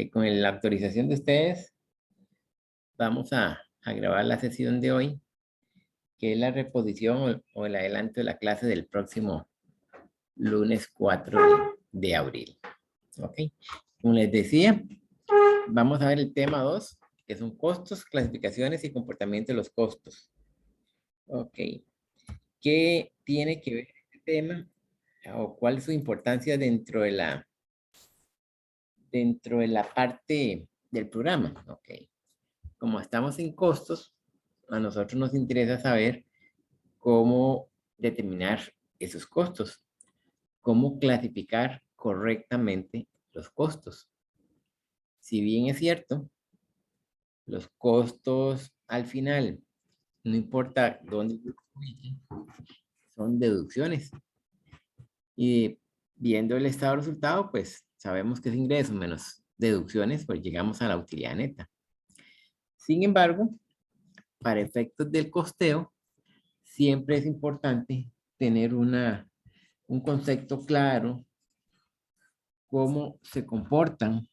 Con la autorización de ustedes, vamos a grabar la sesión de hoy, que es la reposición o el adelanto de la clase del próximo lunes 4 de abril. ¿Ok? Como les decía, vamos a ver el tema 2, que son costos, clasificaciones y comportamiento de los costos. ¿Ok? ¿Qué tiene que ver este tema o cuál es su importancia dentro de la parte del programa? ¿Ok? Como estamos en costos, a nosotros nos interesa saber cómo determinar esos costos, cómo clasificar correctamente los costos. Si bien es cierto, los costos al final, no importa dónde son deducciones. Y viendo el estado de resultado, pues sabemos que es ingreso menos deducciones, pues llegamos a la utilidad neta. Sin embargo, para efectos del costeo, siempre es importante tener un concepto claro cómo se comportan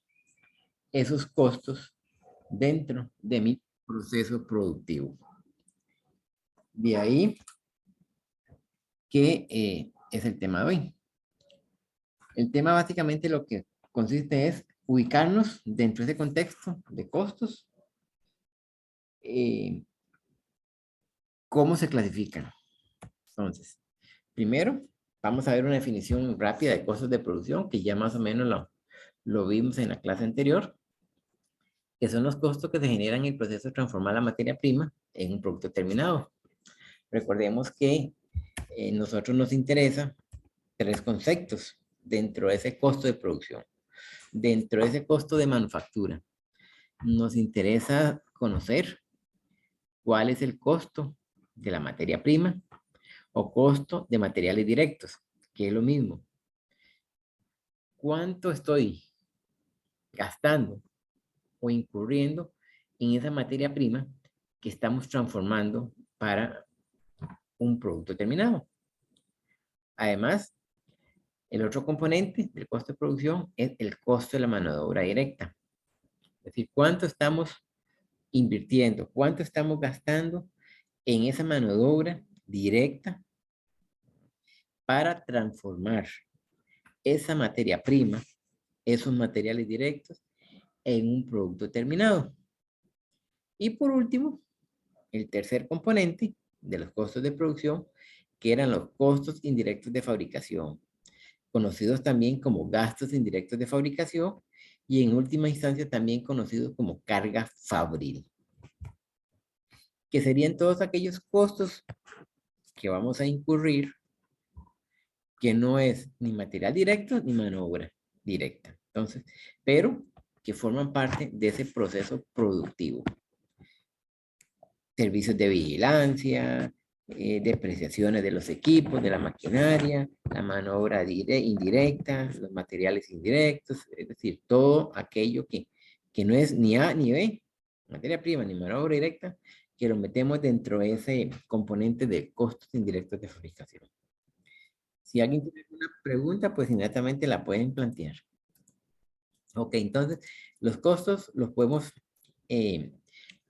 esos costos dentro de mi proceso productivo. De ahí que es el tema de hoy. El tema básicamente lo que consiste es ubicarnos dentro de ese contexto de costos, cómo se clasifican. Entonces, primero, vamos a ver una definición rápida de costos de producción, que ya más o menos lo vimos en la clase anterior, que son los costos que se generan en el proceso de transformar la materia prima en un producto terminado. Recordemos que nosotros nos interesa tres conceptos dentro de ese costo de producción. Dentro de ese costo de manufactura, nos interesa conocer cuál es el costo de la materia prima o costo de materiales directos, que es lo mismo. ¿Cuánto estoy gastando o incurriendo en esa materia prima que estamos transformando para un producto terminado? Además, el otro componente del costo de producción es el costo de la mano de obra directa. Es decir, cuánto estamos invirtiendo, cuánto estamos gastando en esa mano de obra directa para transformar esa materia prima, esos materiales directos, en un producto terminado. Y por último, el tercer componente de los costos de producción, que eran los costos indirectos de fabricación, conocidos también como gastos indirectos de fabricación y en última instancia también conocidos como carga fabril, que serían todos aquellos costos que vamos a incurrir que no es ni material directo ni mano de obra directa. Entonces, pero que forman parte de ese proceso productivo. Servicios de vigilancia, depreciaciones de los equipos, de la maquinaria, la mano de obra indirecta, los materiales indirectos, es decir, todo aquello que no es ni A ni B, materia prima ni mano de obra directa, que lo metemos dentro de ese componente de costos indirectos de fabricación. Si alguien tiene alguna pregunta, pues inmediatamente la pueden plantear. Ok, entonces los costos los podemos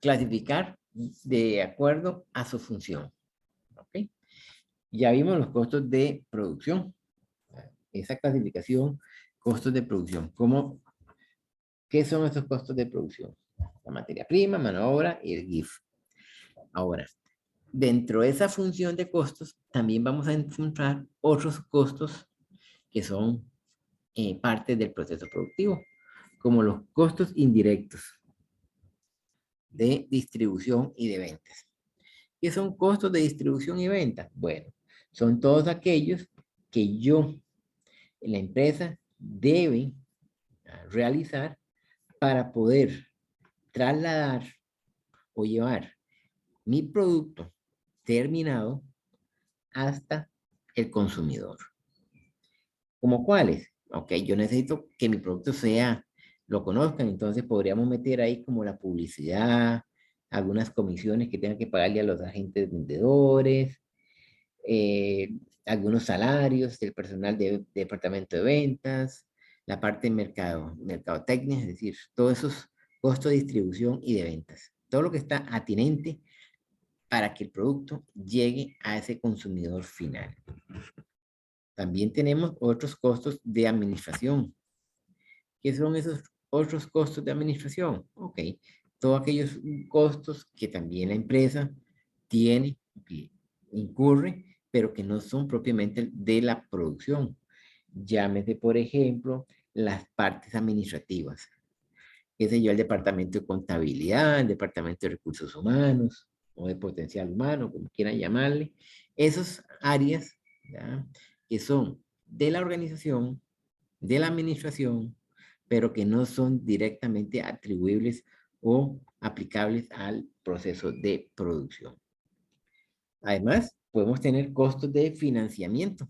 clasificar de acuerdo a su función. Ok, ya vimos los costos de producción. Esa clasificación, costos de producción. ¿Qué son estos costos de producción? La materia prima, mano de obra y el GIF. Ahora, dentro de esa función de costos, también vamos a encontrar otros costos que son parte del proceso productivo, como los costos indirectos de distribución y de ventas. ¿Qué son costos de distribución y venta? Bueno, son todos aquellos que yo, la empresa, debe realizar para poder trasladar o llevar mi producto terminado hasta el consumidor. ¿Cómo cuáles? Ok, yo necesito que mi producto lo conozcan, entonces podríamos meter ahí como la publicidad, algunas comisiones que tengan que pagarle a los agentes vendedores, algunos salarios del personal de departamento de ventas, la parte de mercadotecnia, es decir, todos esos costos de distribución y de ventas. Todo lo que está atinente para que el producto llegue a ese consumidor final. También tenemos otros costos de administración. ¿Qué son esos otros costos de administración? Ok, todos aquellos costos que también la empresa tiene, que incurre, pero que no son propiamente de la producción. Llámese, por ejemplo, las partes administrativas. Qué sé yo, el departamento de contabilidad, el departamento de recursos humanos o de potencial humano, como quieran llamarle. Esas áreas, ¿ya?, que son de la organización, de la administración, pero que no son directamente atribuibles o aplicables al proceso de producción. Además, podemos tener costos de financiamiento.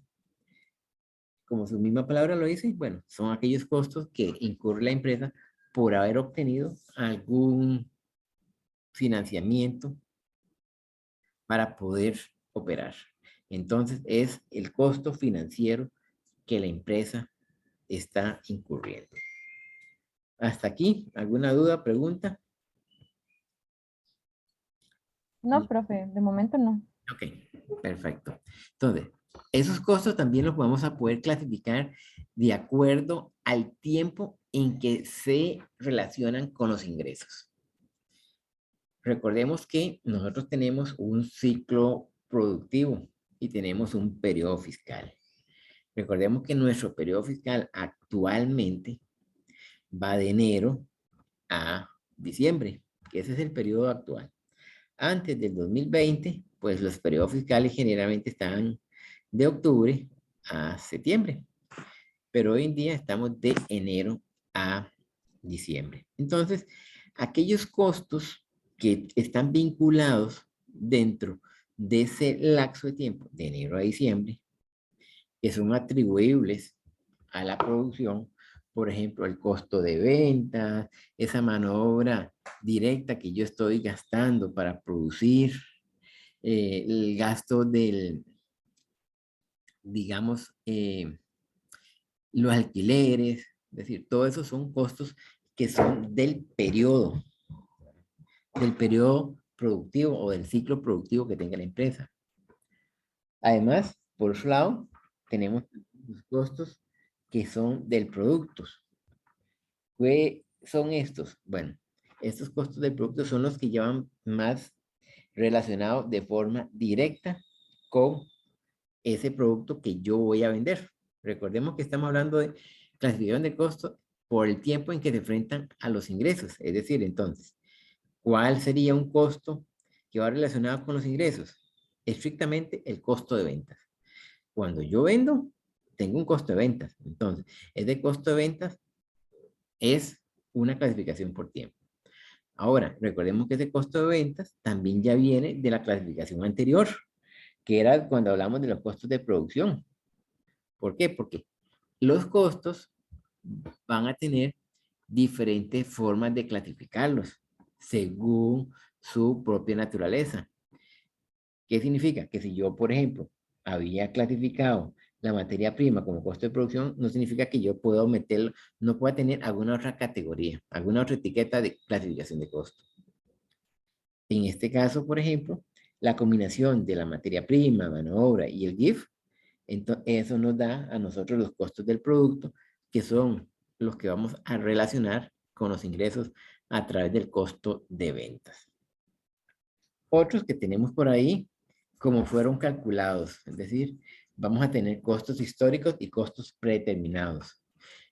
Como su misma palabra lo dice, bueno, son aquellos costos que incurre la empresa por haber obtenido algún financiamiento para poder operar. Entonces, es el costo financiero que la empresa está incurriendo. Hasta aquí, ¿alguna duda, pregunta? No, profe, de momento no. Ok, perfecto. Entonces, esos costos también los vamos a poder clasificar de acuerdo al tiempo en que se relacionan con los ingresos. Recordemos que nosotros tenemos un ciclo productivo y tenemos un periodo fiscal. Recordemos que nuestro periodo fiscal actualmente va de enero a diciembre, que ese es el periodo actual. Antes del 2020, pues los periodos fiscales generalmente estaban de octubre a septiembre, pero hoy en día estamos de enero a diciembre. Entonces, aquellos costos que están vinculados dentro de ese lapso de tiempo, de enero a diciembre, que son atribuibles a la producción, por ejemplo, el costo de venta, esa mano de obra directa que yo estoy gastando para producir, el gasto del, digamos, los alquileres, es decir, todo eso son costos que son del periodo productivo o del ciclo productivo que tenga la empresa. Además, por otro lado, tenemos los costos que son del producto. ¿Qué son estos? Bueno, estos costos del producto son los que llevan más relacionados de forma directa con ese producto que yo voy a vender. Recordemos que estamos hablando de clasificación de costos por el tiempo en que se enfrentan a los ingresos. Es decir, entonces, ¿cuál sería un costo que va relacionado con los ingresos? Estrictamente el costo de ventas. Cuando yo vendo, tengo un costo de ventas. Entonces, ese costo de ventas es una clasificación por tiempo. Ahora, recordemos que ese costo de ventas también ya viene de la clasificación anterior, que era cuando hablamos de los costos de producción. ¿Por qué? Porque los costos van a tener diferentes formas de clasificarlos según su propia naturaleza. ¿Qué significa? Que si yo, por ejemplo, había clasificado la materia prima como costo de producción, no significa que yo pueda meterlo, no pueda tener alguna otra categoría, alguna otra etiqueta de clasificación de costo. En este caso, por ejemplo, la combinación de la materia prima, mano de obra y el GIF, entonces eso nos da a nosotros los costos del producto, que son los que vamos a relacionar con los ingresos a través del costo de ventas. Otros que tenemos por ahí, como fueron calculados, es decir, vamos a tener costos históricos y costos predeterminados.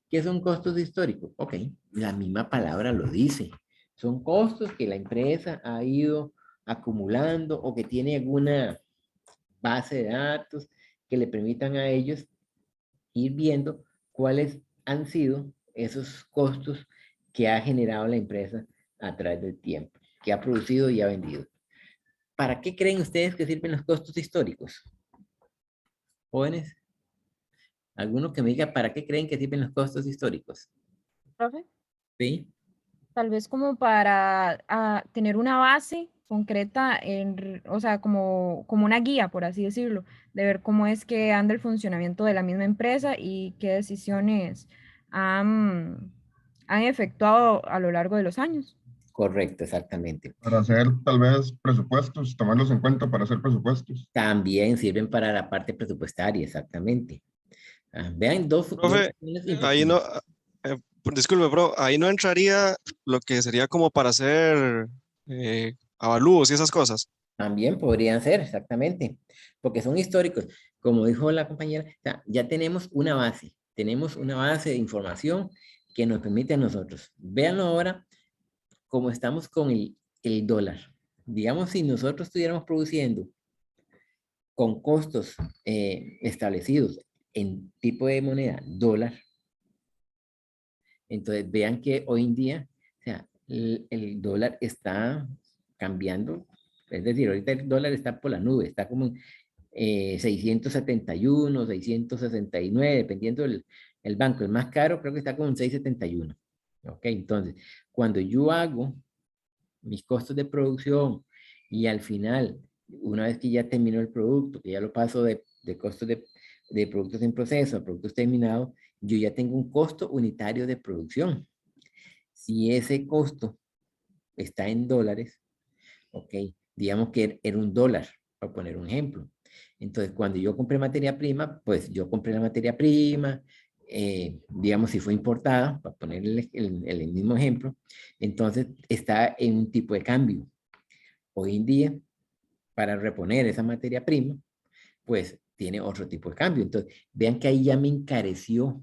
¿Qué son costos históricos? Ok, la misma palabra lo dice. Son costos que la empresa ha ido acumulando o que tiene alguna base de datos que le permitan a ellos ir viendo cuáles han sido esos costos que ha generado la empresa a través del tiempo, que ha producido y ha vendido. ¿Para qué creen ustedes que sirven los costos históricos? Jóvenes, ¿alguno que me diga para qué creen que sirven los costos históricos? Profe, ¿Sí? tal vez como para tener una base concreta, o sea, como una guía, por así decirlo, de ver cómo es que anda el funcionamiento de la misma empresa y qué decisiones han efectuado a lo largo de los años. Correcto, exactamente. Para hacer tal vez presupuestos, tomarlos en cuenta para hacer presupuestos. También sirven para la parte presupuestaria, exactamente. Vean dos Profe, funciones ahí no, importantes. disculpe, bro, ahí no entraría lo que sería como para hacer avalúos y esas cosas. También podrían ser, exactamente, porque son históricos. Como dijo la compañera, o sea, ya tenemos una base de información que nos permite a nosotros. Véanlo ahora como estamos con el dólar. Digamos, si nosotros estuviéramos produciendo con costos establecidos en tipo de moneda dólar, entonces vean que hoy en día, o sea, el dólar está cambiando. Es decir, ahorita el dólar está por la nube, está como en 671, 669, dependiendo el banco. El más caro creo que está como en 671. Ok, entonces, cuando yo hago mis costos de producción y al final, una vez que ya terminó el producto, que ya lo paso de costos de productos en proceso a productos terminados, yo ya tengo un costo unitario de producción. Si ese costo está en dólares, ok, digamos que era un dólar, para poner un ejemplo. Entonces, cuando yo compré materia prima, pues yo compré la materia prima, digamos si fue importada, para poner el mismo ejemplo, entonces está en un tipo de cambio. Hoy en día, para reponer esa materia prima, pues tiene otro tipo de cambio. Entonces, vean que ahí ya me encareció,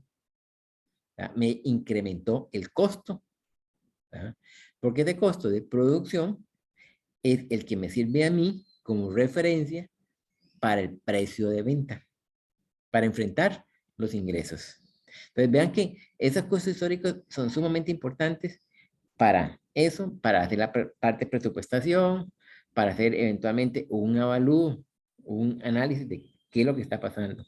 ¿verdad? Me incrementó el costo, ¿verdad? Porque ese costo de producción es el que me sirve a mí como referencia para el precio de venta, para enfrentar los ingresos. Entonces, vean que esos costos históricos son sumamente importantes para eso, para hacer la parte de presupuestación, para hacer eventualmente un avalúo, un análisis de qué es lo que está pasando.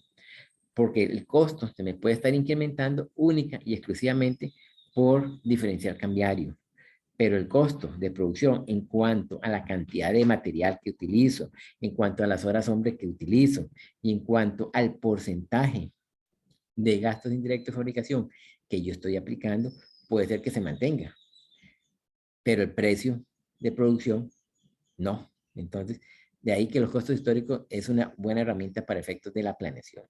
Porque el costo se me puede estar incrementando única y exclusivamente por diferencial cambiario. Pero el costo de producción en cuanto a la cantidad de material que utilizo, en cuanto a las horas hombre que utilizo y en cuanto al porcentaje de gastos indirectos de fabricación que yo estoy aplicando, puede ser que se mantenga, pero el precio de producción no. Entonces, de ahí que los costos históricos es una buena herramienta para efectos de la planeación.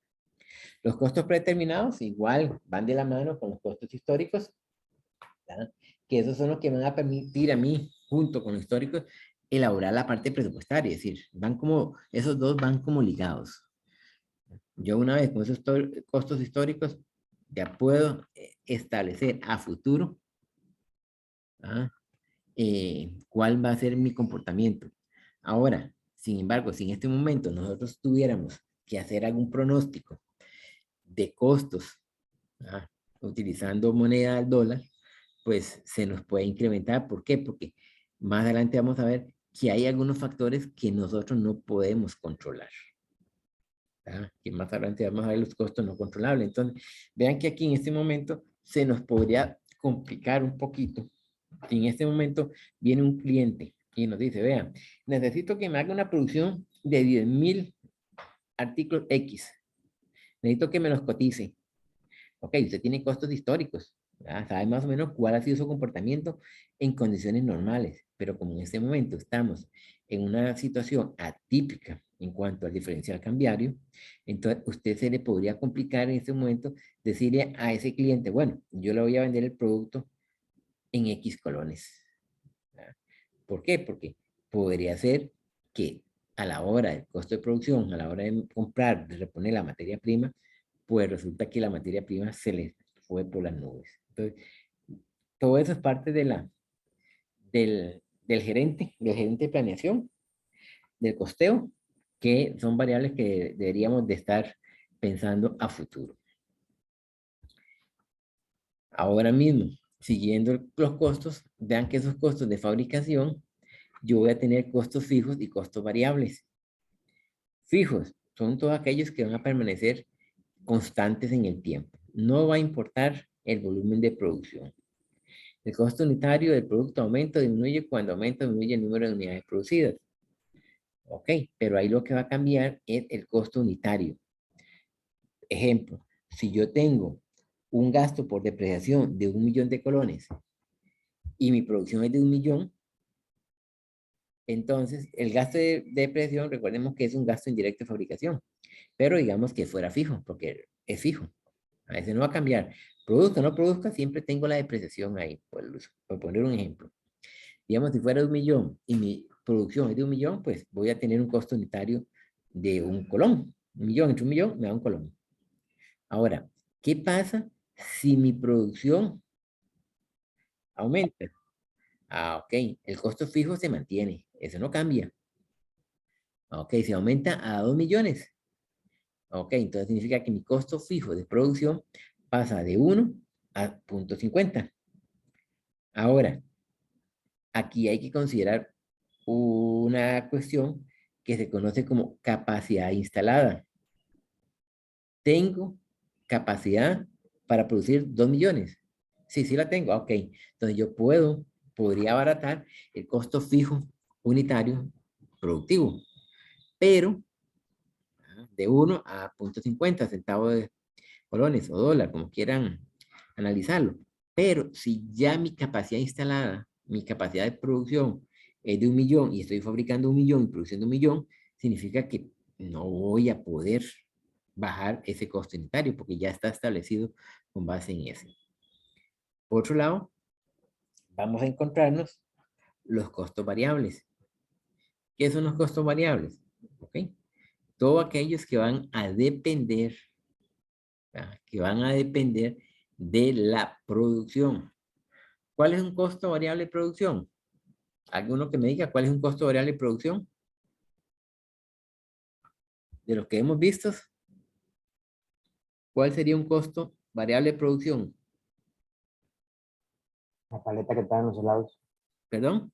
Los costos predeterminados igual van de la mano con los costos históricos, ¿verdad? Que esos son los que me van a permitir a mí, junto con los históricos, elaborar la parte presupuestaria, es decir, van como, esos dos van como ligados. Yo una vez con esos costos históricos ya puedo establecer a futuro, ¿ah? Cuál va a ser mi comportamiento. Ahora, sin embargo, si en este momento nosotros tuviéramos que hacer algún pronóstico de costos, ¿ah? Utilizando moneda del dólar, pues se nos puede incrementar. ¿Por qué? Porque más adelante vamos a ver que hay algunos factores que nosotros no podemos controlar. Que más adelante vamos a ver los costos no controlables. Entonces, vean que aquí en este momento se nos podría complicar un poquito. Si en este momento viene un cliente y nos dice, vean, necesito que me haga una producción de 10,000 artículos X. Necesito que me los cotice. Ok, usted tiene costos históricos, ¿verdad? Sabe más o menos cuál ha sido su comportamiento en condiciones normales, pero como en este momento estamos en una situación atípica en cuanto al diferencial cambiario, entonces usted se le podría complicar en este momento decirle a ese cliente, bueno, yo le voy a vender el producto en X colones, ¿verdad? ¿Por qué? Porque podría ser que a la hora del costo de producción, a la hora de comprar, de reponer la materia prima, pues resulta que la materia prima se les fue por las nubes. Entonces, todo eso es parte del gerente de planeación, del costeo, que son variables que deberíamos de estar pensando a futuro. Ahora mismo, siguiendo los costos, vean que esos costos de fabricación, yo voy a tener costos fijos y costos variables. Fijos son todos aquellos que van a permanecer constantes en el tiempo. No va a importar el volumen de producción. El costo unitario del producto aumenta o disminuye cuando aumenta o disminuye el número de unidades producidas. Ok, pero ahí lo que va a cambiar es el costo unitario. Ejemplo, si yo tengo un gasto por depreciación de 1.000.000 de colones y mi producción es de 1.000.000, entonces el gasto de depreciación, recordemos que es un gasto indirecto de fabricación, pero digamos que fuera fijo, porque es fijo. A veces no va a cambiar. Produzca o no produzca, siempre tengo la depreciación ahí, por poner un ejemplo. Digamos, si fuera de 1.000.000 y mi producción es de 1.000.000, pues voy a tener un costo unitario de un colón. 1.000.000 entre 1.000.000 me da un colón. Ahora, ¿qué pasa si mi producción aumenta? Ok, el costo fijo se mantiene, eso no cambia. Ok, se aumenta a 2 millones. Ok, entonces significa que mi costo fijo de producción pasa de 1 a 0.50. Ahora, aquí hay que considerar una cuestión que se conoce como capacidad instalada. Tengo capacidad para producir 2 millones. Sí, sí la tengo. Ok, entonces yo podría abaratar el costo fijo unitario productivo, pero de 1 a 0.50 centavos de colones o dólar, como quieran analizarlo. Pero si ya mi capacidad instalada, mi capacidad de producción es de 1.000.000 y estoy fabricando 1.000.000 y produciendo 1.000.000, significa que no voy a poder bajar ese costo unitario porque ya está establecido con base en ese. Por otro lado, vamos a encontrarnos los costos variables. ¿Qué son los costos variables? ¿Ok? Todos aquellos que van a depender, ¿verdad? Que van a depender de la producción. ¿Cuál es un costo variable de producción? ¿Alguno que me diga cuál es un costo variable de producción? De los que hemos visto, ¿cuál sería un costo variable de producción? La paleta que traen los helados. ¿Perdón?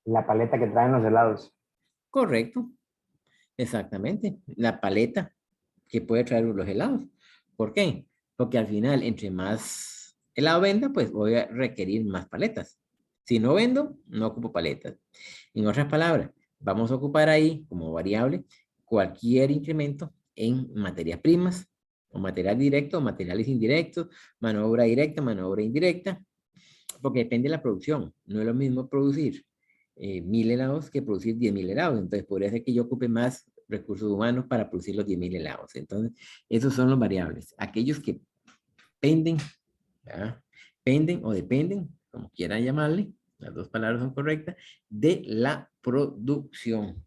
La paleta que traen los helados. Correcto. Exactamente. La paleta que puede traer los helados. ¿Por qué? Porque al final, entre más helado venda, pues voy a requerir más paletas. Si no vendo, no ocupo paletas. En otras palabras, vamos a ocupar ahí como variable cualquier incremento en materias primas, o material directo, o materiales indirectos, mano de obra directa, mano de obra indirecta, porque depende de la producción. No es lo mismo producir 1.000 helados que producir 10.000 helados. Entonces, podría ser que yo ocupe más recursos humanos para producir los 10.000 helados. Entonces, esos son los variables. Aquellos que penden, ¿verdad? Penden o dependen, como quieran llamarle, las dos palabras son correctas, de la producción.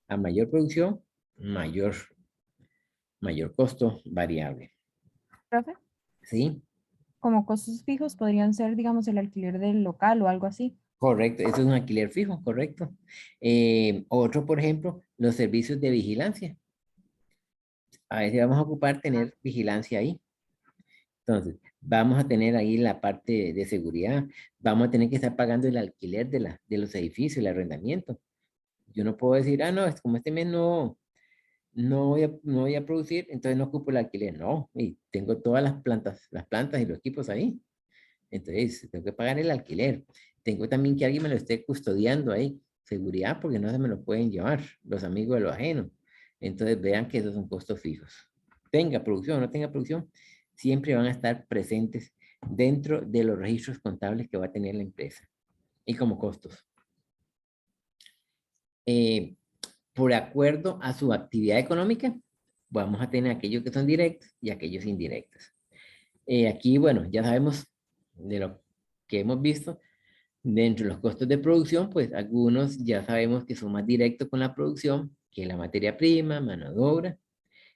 A mayor producción, mayor costo variable. Profe, ¿Sí? como costos fijos podrían ser, digamos, el alquiler del local o algo así. Correcto, eso es un alquiler fijo, correcto. Otro, por ejemplo, los servicios de vigilancia. A veces vamos a ocupar tener vigilancia ahí. Entonces, vamos a tener ahí la parte de seguridad. Vamos a tener que estar pagando el alquiler de los edificios, el arrendamiento. Yo no puedo decir, no, es como este mes no voy a producir, entonces no ocupo el alquiler. No, y tengo todas las plantas y los equipos ahí. Entonces, tengo que pagar el alquiler. Tengo también que alguien me lo esté custodiando ahí. Seguridad, porque no se me lo pueden llevar los amigos de lo ajeno. Entonces, vean que esos son costos fijos. Tenga producción o no tenga producción, siempre van a estar presentes dentro de los registros contables que va a tener la empresa y como costos. Por acuerdo a su actividad económica, vamos a tener aquellos que son directos y aquellos indirectos. Aquí, bueno, ya sabemos de lo que hemos visto. Dentro de los costos de producción, pues algunos ya sabemos que son más directos con la producción, que la materia prima, mano de obra.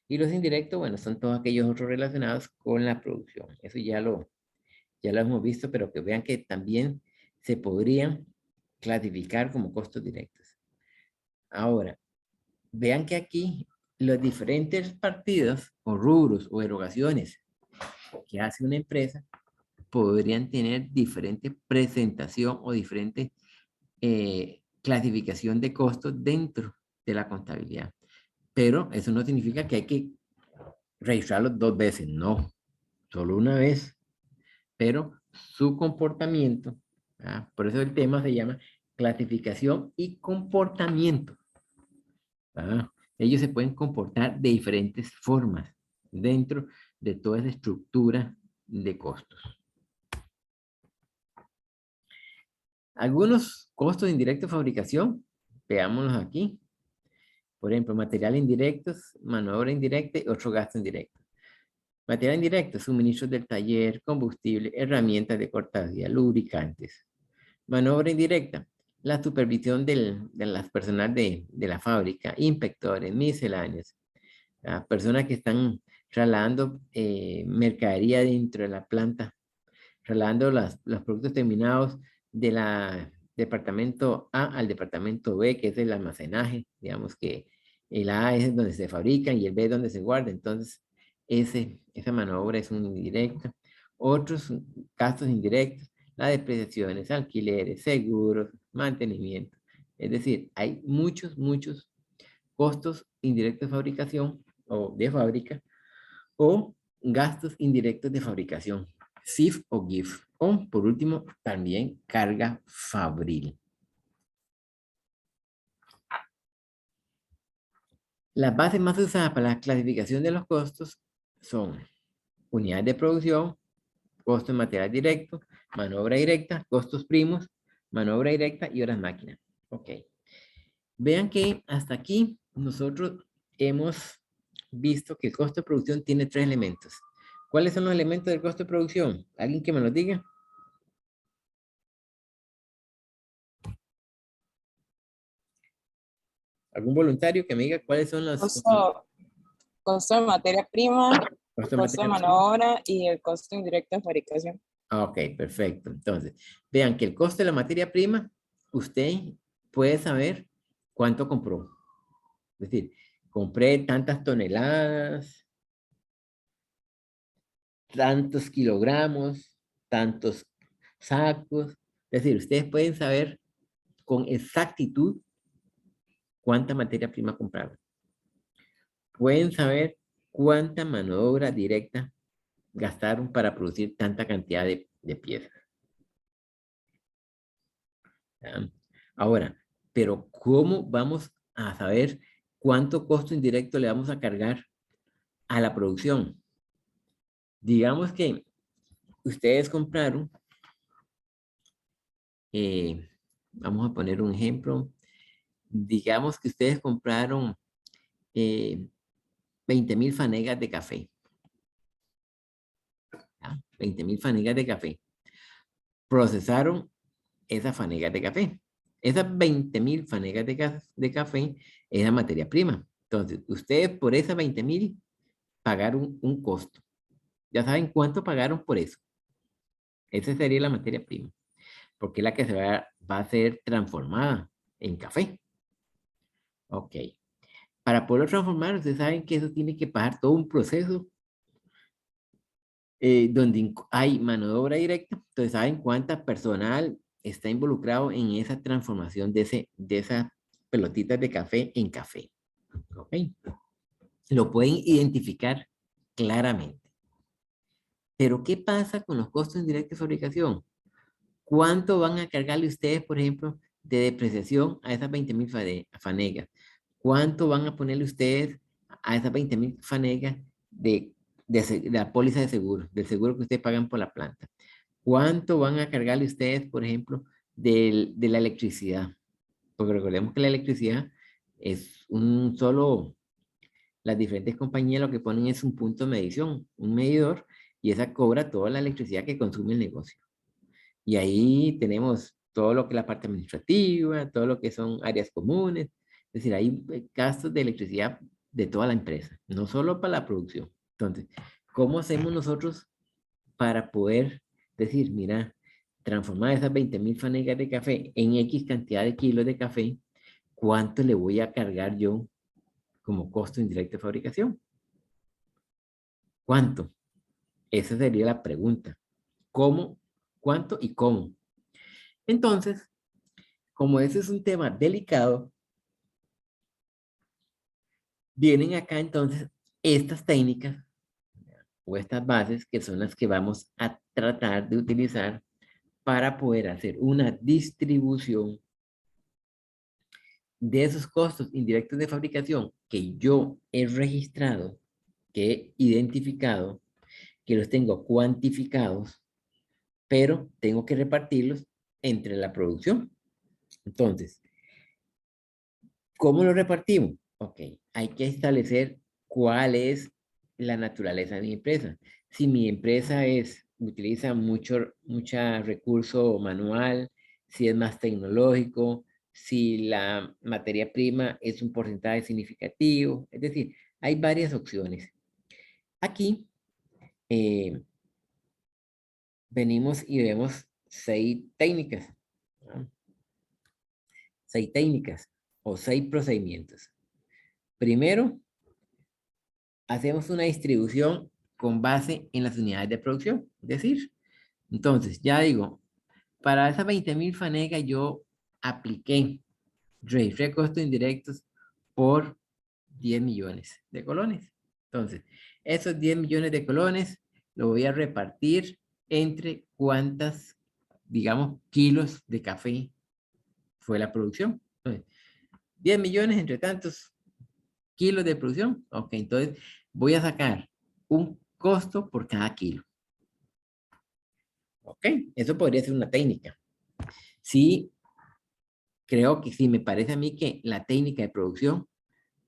Y los indirectos, bueno, son todos aquellos otros relacionados con la producción. Eso ya lo hemos visto, pero que vean que también se podrían clasificar como costos directos. Ahora, vean que aquí los diferentes partidos o rubros o erogaciones que hace una empresa podrían tener diferente presentación o diferente clasificación de costos dentro de la contabilidad. Pero eso no significa que hay que registrarlos dos veces, no, solo una vez. Pero su comportamiento, ¿verdad? Por eso el tema se llama clasificación y comportamiento, ¿verdad? Ellos se pueden comportar de diferentes formas dentro de toda esa estructura de costos. Algunos costos indirectos de fabricación, veámoslos aquí. Por ejemplo, materiales indirectos, mano de obra indirecta y otro gasto indirecto. Material indirecto, suministros del taller, combustible, herramientas de cortadía, lubricantes. Mano de obra indirecta, la supervisión de las personas de la fábrica, inspectores, misceláneos, las personas que están trasladando mercadería dentro de la planta, trasladando los productos terminados de la departamento A al departamento B, que es el almacenaje. Digamos que el A es donde se fabrican y el B es donde se guarda. Entonces, esa mano de obra es un indirecto. Otros gastos indirectos, las depreciaciones, alquileres, seguros, mantenimiento. Es decir, hay muchos costos indirectos de fabricación o de fábrica o gastos indirectos de fabricación, SIF o GIF. O, por último, también carga fabril. Las bases más usadas para la clasificación de los costos son unidades de producción, costo de material directo, mano de obra directa, costos primos, mano de obra directa y horas máquina. Ok. Vean que hasta aquí nosotros hemos visto que el costo de producción tiene 3 elementos. ¿Cuáles son los elementos del costo de producción? ¿Alguien que me los diga? ¿Algún voluntario que me diga cuáles son los Costo de materia prima, costo costo de mano de obra y el costo indirecto de fabricación. Ok, perfecto. Entonces, vean que el costo de la materia prima, usted puede saber cuánto compró. Es decir, compré tantas toneladas, tantos kilogramos, tantos sacos. Es decir, ustedes pueden saber con exactitud cuánta materia prima compraron. Pueden saber cuánta mano de obra directa gastaron para producir tanta cantidad de piezas. ¿Ya? Ahora, pero ¿cómo vamos a saber cuánto costo indirecto le vamos a cargar a la producción? Digamos que ustedes compraron, vamos a poner un ejemplo, digamos que ustedes compraron 20,000 fanegas de café. ¿Ya? 20,000 fanegas de café. Procesaron esas fanegas de café. Esas 20,000 fanegas de café es la materia prima. Entonces, ustedes por esas 20,000 pagaron un costo. Ya saben cuánto pagaron por eso. Esa sería la materia prima. Porque es la que se va a ser transformada en café. Ok. Para poderlo transformar, ustedes saben que eso tiene que pasar todo un proceso donde hay mano de obra directa. Entonces, saben cuánta personal está involucrado en esa transformación de esas pelotitas de café en café. ¿Ok? Lo pueden identificar claramente. Pero, ¿qué pasa con los costos indirectos de fabricación? ¿Cuánto van a cargarle ustedes, por ejemplo, de depreciación a esas 20,000 fanegas? ¿Cuánto van a ponerle ustedes a esas 20,000 fanegas de la póliza de seguro, del seguro que ustedes pagan por la planta? ¿Cuánto van a cargarle ustedes, por ejemplo, de la electricidad? Porque recordemos que la electricidad es las diferentes compañías lo que ponen es un punto de medición, un medidor, y esa cobra toda la electricidad que consume el negocio. Y ahí tenemos todo lo que es la parte administrativa, todo lo que son áreas comunes, es decir, hay gastos de electricidad de toda la empresa, no solo para la producción. Entonces, ¿cómo hacemos nosotros para poder decir, mira, transformar esas 20,000 fanegas de café en X cantidad de kilos de café, ¿cuánto le voy a cargar yo como costo indirecto de fabricación? ¿Cuánto? Esa sería la pregunta. ¿Cómo? ¿Cuánto y cómo? Entonces, como ese es un tema delicado, vienen acá entonces estas técnicas o estas bases que son las que vamos a tratar de utilizar para poder hacer una distribución de esos costos indirectos de fabricación que yo he registrado, que he identificado que los tengo cuantificados, pero tengo que repartirlos entre la producción. Entonces, ¿cómo lo repartimos? Ok, hay que establecer cuál es la naturaleza de mi empresa. Si mi empresa utiliza mucho recurso manual, si es más tecnológico, si la materia prima es un porcentaje significativo, es decir, hay varias opciones. Aquí venimos y vemos 6 técnicas, ¿no? 6 técnicas o 6 procedimientos. Primero, hacemos una distribución con base en las unidades de producción. Es decir, entonces, ya digo, para esas 20,000 fanegas yo apliqué, registré costos indirectos por 10 millones de colones. Entonces, esos 10 millones de colones lo voy a repartir entre cuántas, digamos, kilos de café fue la producción. Entonces, 10 millones entre tantos kilos de producción. Ok, entonces voy a sacar un costo por cada kilo. Ok, eso podría ser una técnica. Sí, creo que sí, me parece a mí que la técnica de producción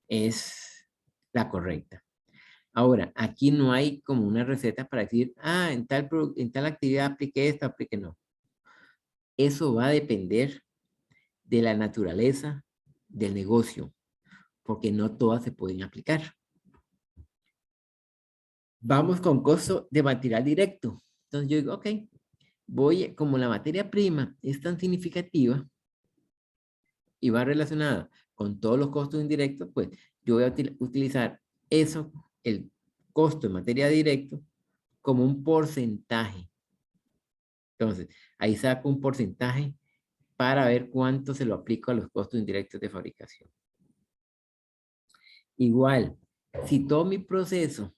es la correcta. Ahora, aquí no hay como una receta para decir, en tal actividad apliqué esta, apliqué no. Eso va a depender de la naturaleza del negocio, porque no todas se pueden aplicar. Vamos con costo de material directo. Entonces yo digo, ok, como la materia prima es tan significativa y va relacionada con todos los costos indirectos, pues yo voy a utilizar eso, el costo de materia directo, como un porcentaje. Entonces, ahí saco un porcentaje para ver cuánto se lo aplico a los costos indirectos de fabricación. Igual, si todo mi proceso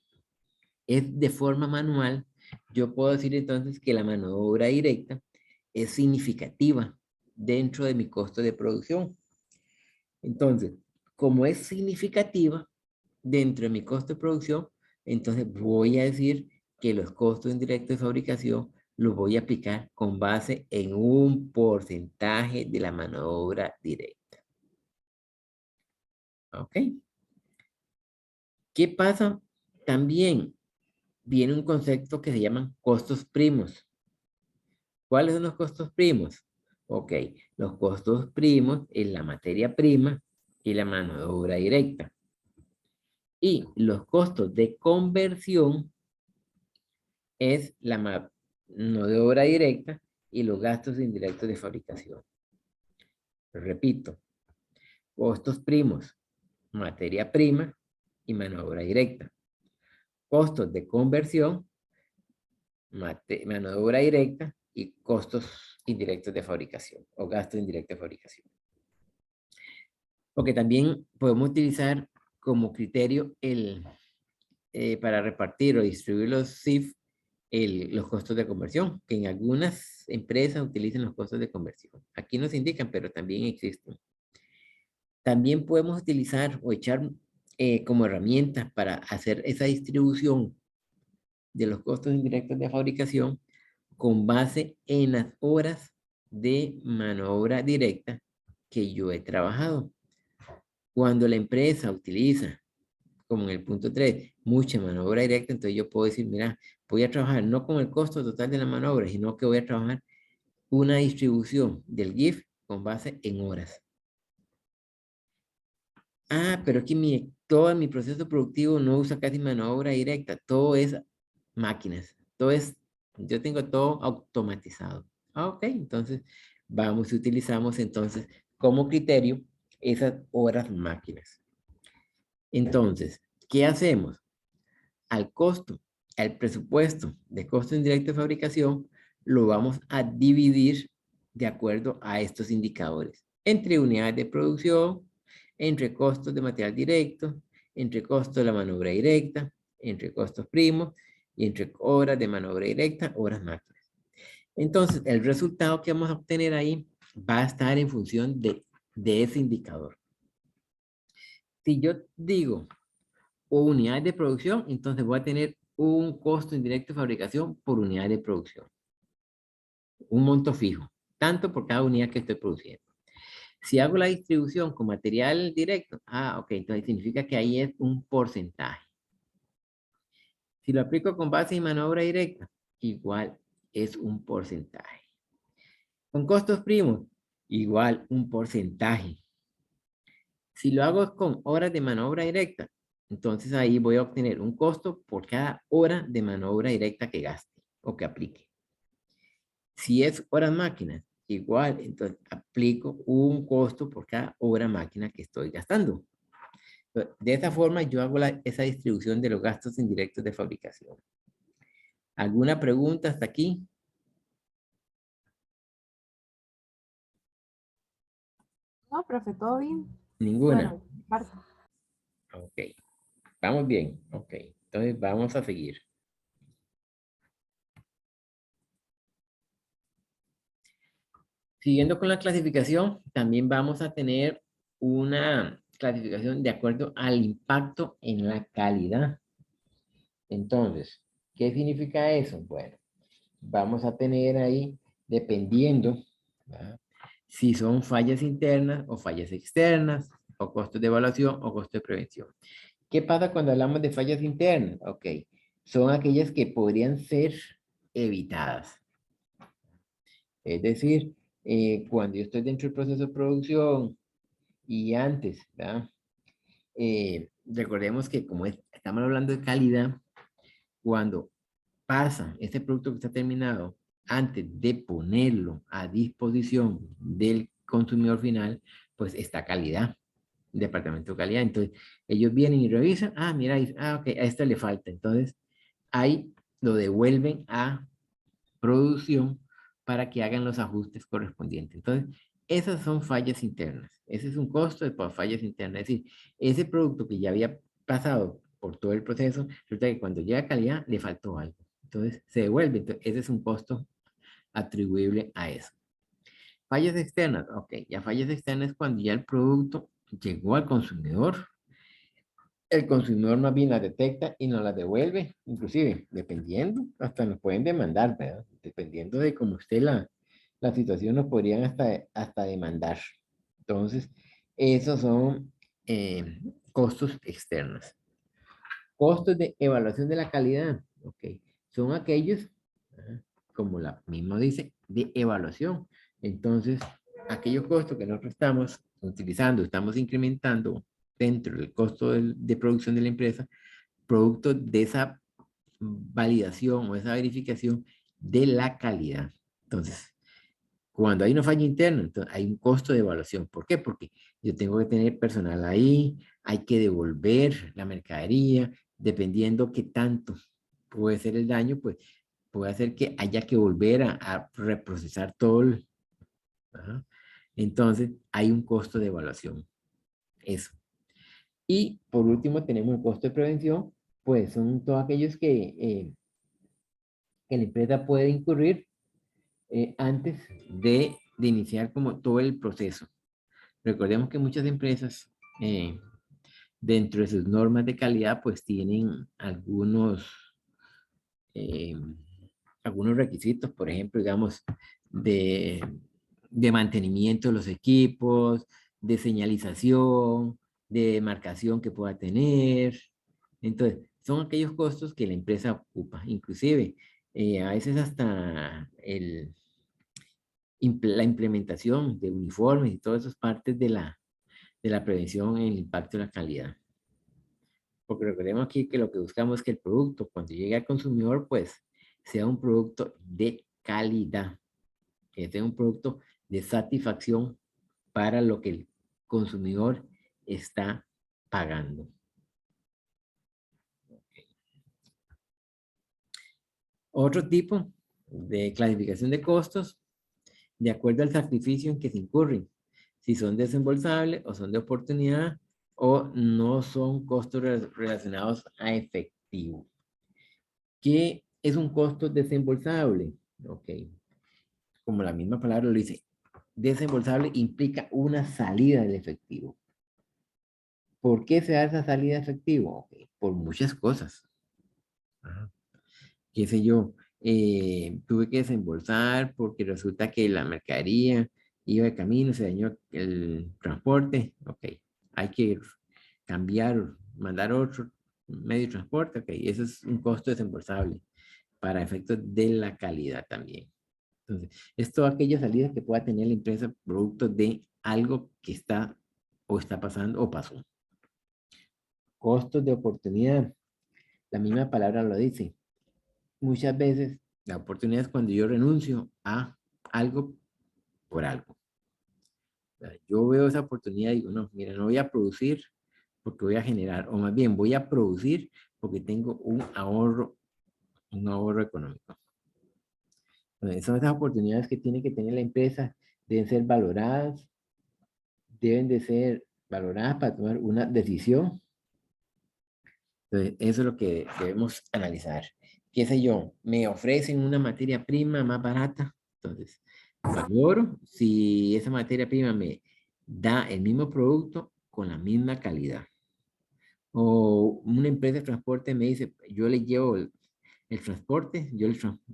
es de forma manual, yo puedo decir entonces que la mano de obra directa es significativa dentro de mi costo de producción. Entonces, como es significativa dentro de mi costo de producción, entonces voy a decir que los costos indirectos de fabricación los voy a aplicar con base en un porcentaje de la mano de obra directa. ¿Ok? ¿Qué pasa? También viene un concepto que se llaman costos primos. ¿Cuáles son los costos primos? Ok, los costos primos es la materia prima y la mano de obra directa. Y los costos de conversión es la mano de obra directa y los gastos indirectos de fabricación. Repito, costos primos, materia prima y mano de obra directa. Costos de conversión, mano de obra directa y costos indirectos de fabricación o gastos indirectos de fabricación. Porque también podemos utilizar como criterio para repartir o distribuir los CIF los costos de conversión, que en algunas empresas utilizan los costos de conversión. Aquí no se indican, pero también existen. También podemos utilizar o echar como herramientas para hacer esa distribución de los costos indirectos de fabricación con base en las horas de mano de obra directa que yo he trabajado. Cuando la empresa utiliza, como en el punto 3, mucha mano de obra directa, entonces yo puedo decir, mira, voy a trabajar no con el costo total de la mano de obra, sino que voy a trabajar una distribución del GIF con base en horas. Pero aquí todo mi proceso productivo no usa casi mano de obra directa, todo es máquinas, yo tengo todo automatizado. Ok, entonces vamos y utilizamos entonces como criterio esas horas máquinas. Entonces, ¿qué hacemos? Al presupuesto de costo indirecto de fabricación, lo vamos a dividir de acuerdo a estos indicadores. Entre unidades de producción, entre costos de material directo, entre costos de la mano de obra directa, entre costos primos y entre horas de mano de obra directa, horas máquinas. Entonces, el resultado que vamos a obtener ahí va a estar en función de ese indicador. Si yo digo unidades de producción, entonces voy a tener un costo indirecto de fabricación por unidad de producción. Un monto fijo, tanto por cada unidad que estoy produciendo. Si hago la distribución con material directo, ok, entonces significa que ahí es un porcentaje. Si lo aplico con base en mano de obra directa, igual es un porcentaje. Con costos primos, igual un porcentaje. Si lo hago con horas de mano de obra directa, entonces ahí voy a obtener un costo por cada hora de mano de obra directa que gaste o que aplique. Si es horas máquinas, igual, entonces aplico un costo por cada hora máquina que estoy gastando. De esa forma yo hago esa distribución de los gastos indirectos de fabricación. ¿Alguna pregunta hasta aquí? No, profe, todo bien. Ninguna. Bueno, parte. Ok. Vamos bien. Ok. Entonces vamos a seguir. Siguiendo con la clasificación, también vamos a tener una clasificación de acuerdo al impacto en la calidad. Entonces, ¿qué significa eso? Bueno, vamos a tener ahí, dependiendo, ¿verdad?, si son fallas internas o fallas externas, o costos de evaluación o costos de prevención. ¿Qué pasa cuando hablamos de fallas internas? Ok, son aquellas que podrían ser evitadas. Es decir, cuando yo estoy dentro del proceso de producción y antes, ¿verdad? Recordemos que como estamos hablando de calidad, cuando pasa este producto que está terminado, antes de ponerlo a disposición del consumidor final, pues está calidad, departamento de calidad. Entonces, ellos vienen y revisan, mira, ok, a esto le falta. Entonces, ahí lo devuelven a producción para que hagan los ajustes correspondientes. Entonces, esas son fallas internas. Ese es un costo de fallas internas. Es decir, ese producto que ya había pasado por todo el proceso, resulta que cuando llega a calidad le faltó algo. Entonces, se devuelve. Entonces, ese es un costo atribuible a eso. Fallas externas. Ok, ya fallas externas es cuando ya el producto llegó al consumidor. El consumidor más bien las detecta y nos las devuelve, inclusive, dependiendo, hasta nos pueden demandar, ¿verdad? Dependiendo de cómo esté la situación, nos podrían hasta demandar. Entonces, esos son costos externos. Costos de evaluación de la calidad, ok, son aquellos, como la misma dice, de evaluación. Entonces, aquellos costos que nosotros estamos utilizando, estamos incrementando dentro del costo de producción de la empresa, producto de esa validación o esa verificación de la calidad. Entonces, cuando hay una falla interna, entonces hay un costo de evaluación. ¿Por qué? Porque yo tengo que tener personal ahí, hay que devolver la mercadería, dependiendo qué tanto puede ser el daño, pues puede hacer que haya que volver a reprocesar todo el... ¿verdad? Entonces, hay un costo de evaluación. Eso. Y por último tenemos el costo de prevención, pues son todos aquellos que la empresa puede incurrir antes de iniciar como todo el proceso. Recordemos que muchas empresas dentro de sus normas de calidad pues tienen eh, algunos requisitos, por ejemplo, digamos, de mantenimiento de los equipos, de señalización, de marcación que pueda tener. Entonces, son aquellos costos que la empresa ocupa. Inclusive, a veces hasta la implementación de uniformes y todas esas partes de la prevención en el impacto de la calidad. Porque recordemos aquí que lo que buscamos es que el producto, cuando llegue al consumidor, pues, sea un producto de calidad. Que sea un producto de satisfacción para lo que el consumidor está pagando. Otro tipo de clasificación de costos, de acuerdo al sacrificio en que se incurren. Si son desembolsables o son de oportunidad o no son costos relacionados a efectivo. ¿Qué es un costo desembolsable? Ok. Como la misma palabra lo dice, desembolsable implica una salida del efectivo. ¿Por qué se da esa salida de efectivo? Okay. Por muchas cosas. Ajá. Qué sé yo, tuve que desembolsar porque resulta que la mercadería iba de camino, se dañó el transporte, ok, hay que cambiar, mandar otro medio de transporte, ok, eso es un costo desembolsable para efectos de la calidad también. Entonces, es toda aquella salida que pueda tener la empresa producto de algo que está o está pasando o pasó. Costos de oportunidad, la misma palabra lo dice. Muchas veces la oportunidad es cuando yo renuncio a algo por algo. O sea, yo veo esa oportunidad y digo, no, mira, no voy a producir porque voy a generar, o más bien voy a producir porque tengo un ahorro económico. Entonces, son esas oportunidades que tiene que tener la empresa, deben ser valoradas, deben de ser valoradas para tomar una decisión. Entonces, eso es lo que debemos analizar. ¿Qué sé yo? Me ofrecen una materia prima más barata, entonces valoro si esa materia prima me da el mismo producto con la misma calidad. O una empresa de transporte me dice, yo le llevo el transporte, yo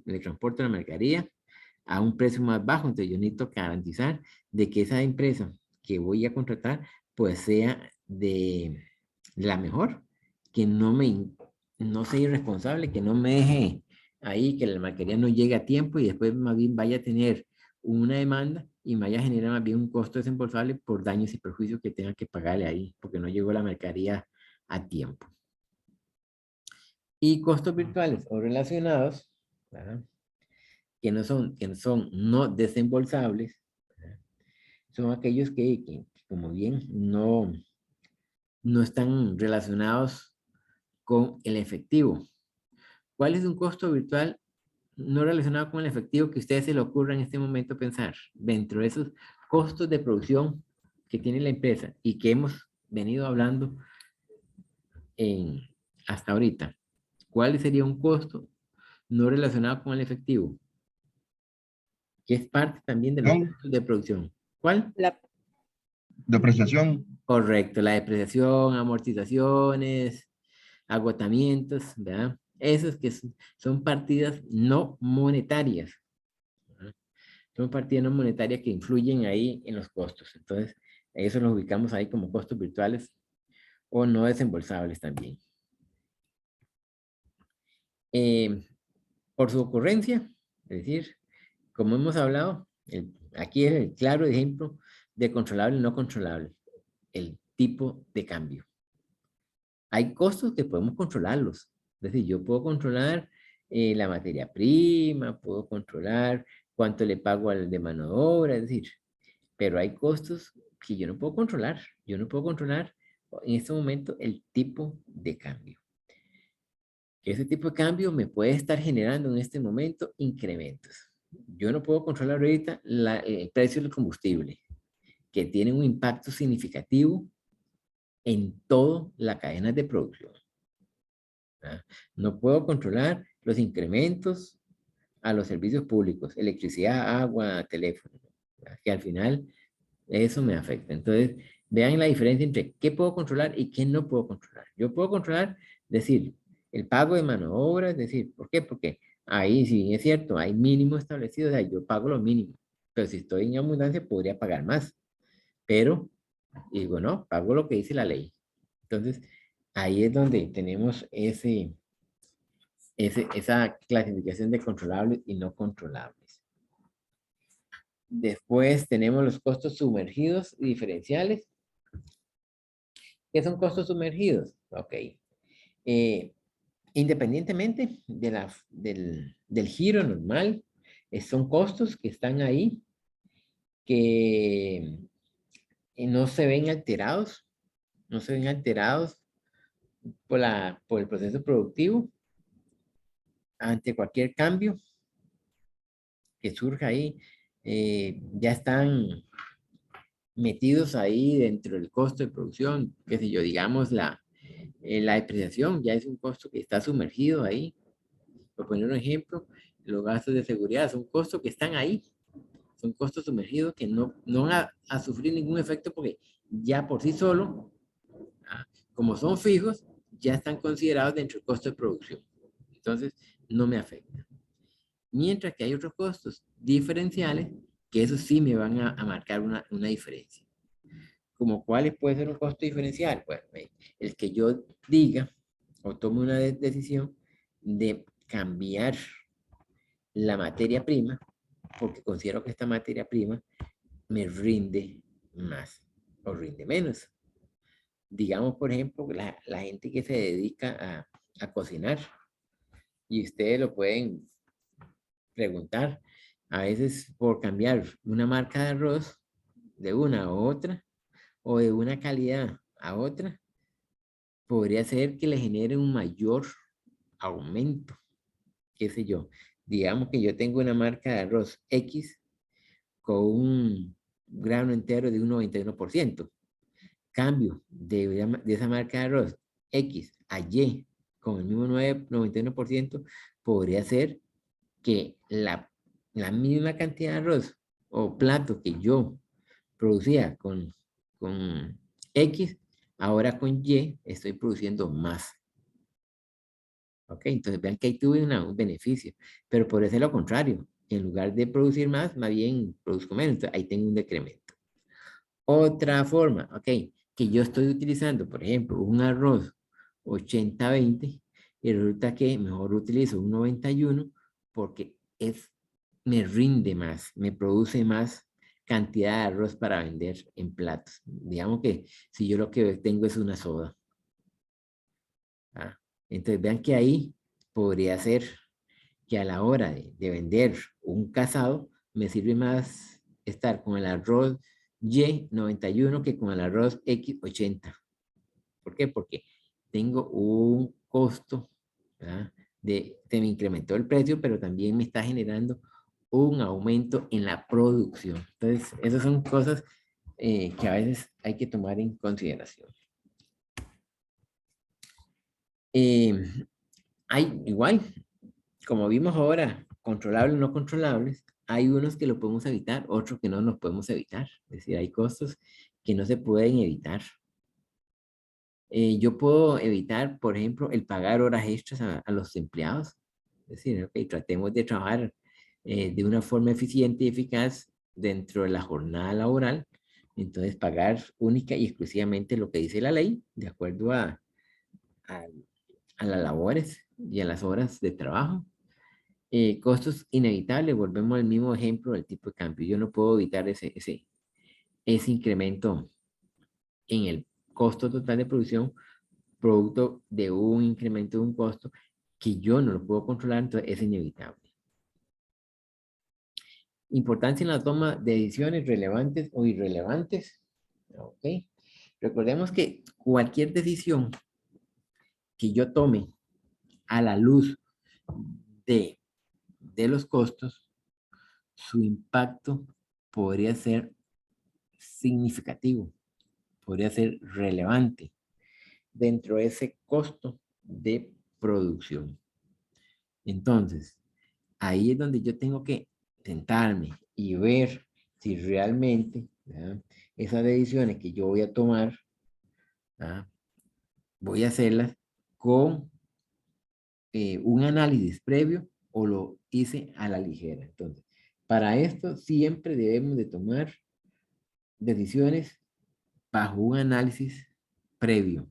le transporto la mercadería a un precio más bajo, entonces yo necesito garantizar de que esa empresa que voy a contratar pues sea de la mejor, que no sea irresponsable, que no me deje ahí, que la mercadería no llegue a tiempo y después más bien vaya a tener una demanda y me vaya a generar más bien un costo desembolsable por daños y perjuicios que tenga que pagarle ahí, porque no llegó la mercadería a tiempo. Y costos virtuales o relacionados, ¿verdad? que no son no desembolsables, ¿verdad? Son aquellos que como bien no están relacionados con el efectivo. ¿Cuál es un costo virtual no relacionado con el efectivo que a ustedes se le ocurra en este momento pensar? Dentro de esos costos de producción que tiene la empresa y que hemos venido hablando hasta ahorita. ¿Cuál sería un costo no relacionado con el efectivo? Que es parte también de los costos de producción. ¿Cuál? La, Depreciación. Correcto, la depreciación, amortizaciones, agotamientos, ¿verdad? Esos que son partidas no monetarias, ¿verdad? Son partidas no monetarias que influyen ahí en los costos. Entonces, eso los ubicamos ahí como costos virtuales o no desembolsables también. Por su ocurrencia, es decir, como hemos hablado, aquí es el claro ejemplo de controlable y no controlable, el tipo de cambio. Hay costos que podemos controlarlos. Es decir, yo puedo controlar la materia prima, puedo controlar cuánto le pago al de mano de obra, es decir, pero hay costos que yo no puedo controlar. Yo no puedo controlar en este momento el tipo de cambio. Ese tipo de cambio me puede estar generando en este momento incrementos. Yo no puedo controlar ahorita el precio del combustible, que tiene un impacto significativo en toda la cadena de producción. ¿Ah? No puedo controlar los incrementos a los servicios públicos, electricidad, agua, teléfono, ¿verdad? Que al final eso me afecta. Entonces, vean la diferencia entre qué puedo controlar y qué no puedo controlar. Yo puedo controlar, decir, el pago de mano de obra, es decir, ¿por qué? Porque ahí, sí es cierto, hay mínimo establecido, o sea, yo pago lo mínimo, pero si estoy en abundancia podría pagar más, pero digo, no, pago lo que dice la ley. Entonces, ahí es donde tenemos esa clasificación de controlables y no controlables. Después tenemos los costos sumergidos y diferenciales. ¿Qué son costos sumergidos? Ok. Independientemente del giro normal, son costos que están ahí, que no se ven alterados, por el proceso productivo ante cualquier cambio que surja ahí. Ya están metidos ahí dentro del costo de producción, qué sé yo, digamos la depreciación ya es un costo que está sumergido ahí. Por poner un ejemplo, los gastos de seguridad son costos que están ahí, son costos sumergidos que no van a sufrir ningún efecto porque ya por sí solo, como son fijos, ya están considerados dentro del costo de producción. Entonces, no me afecta. Mientras que hay otros costos diferenciales que eso sí me van a marcar una diferencia. ¿Como cuáles puede ser un costo diferencial? Bueno, el que yo diga o tome una decisión de cambiar la materia prima, porque considero que esta materia prima me rinde más o rinde menos. Digamos, por ejemplo, la gente que se dedica a cocinar, y ustedes lo pueden preguntar, a veces por cambiar una marca de arroz de una a otra, o de una calidad a otra, podría ser que le genere un mayor aumento, qué sé yo. Digamos que yo tengo una marca de arroz X con un grano entero de un 91%. Cambio de esa marca de arroz X a Y con el mismo 91%, podría ser que la misma cantidad de arroz o plato que yo producía con X, ahora con Y estoy produciendo más. ¿Ok? Entonces vean que ahí tuve un beneficio, pero por eso es lo contrario. En lugar de producir más bien produzco menos. Entonces, ahí tengo un decremento. Otra forma, ¿ok? Que yo estoy utilizando, por ejemplo, un arroz 80-20 y resulta que mejor utilizo un 91 porque me rinde más, me produce más cantidad de arroz para vender en platos. Digamos que si yo lo que tengo es una soda. ¿Ah? Entonces vean que ahí podría ser que a la hora de vender un casado me sirve más estar con el arroz Y91 que con el arroz X80. ¿Por qué? Porque tengo un costo, ¿verdad? Se me incrementó el precio, pero también me está generando un aumento en la producción. Entonces, esas son cosas que a veces hay que tomar en consideración. Hay igual, como vimos ahora, controlables o no controlables, hay unos que lo podemos evitar, otros que no nos podemos evitar. Es decir, hay costos que no se pueden evitar. Yo puedo evitar, por ejemplo, el pagar horas extras a los empleados. Es decir, okay, tratemos de trabajar de una forma eficiente y eficaz dentro de la jornada laboral. Entonces, pagar única y exclusivamente lo que dice la ley, de acuerdo a las labores y a las horas de trabajo. Costos inevitables, volvemos al mismo ejemplo del tipo de cambio. Yo no puedo evitar ese incremento en el costo total de producción, producto de un incremento de un costo que yo no lo puedo controlar, entonces es inevitable. Importancia en la toma de decisiones relevantes o irrelevantes. ¿Ok? Recordemos que cualquier decisión que yo tome a la luz de los costos, su impacto podría ser significativo, podría ser relevante dentro de ese costo de producción. Entonces, ahí es donde yo tengo que sentarme y ver si realmente, ¿verdad?, esas decisiones que yo voy a tomar, ¿verdad?, voy a hacerlas con un análisis previo o lo hice a la ligera. Entonces, para esto siempre debemos de tomar decisiones bajo un análisis previo.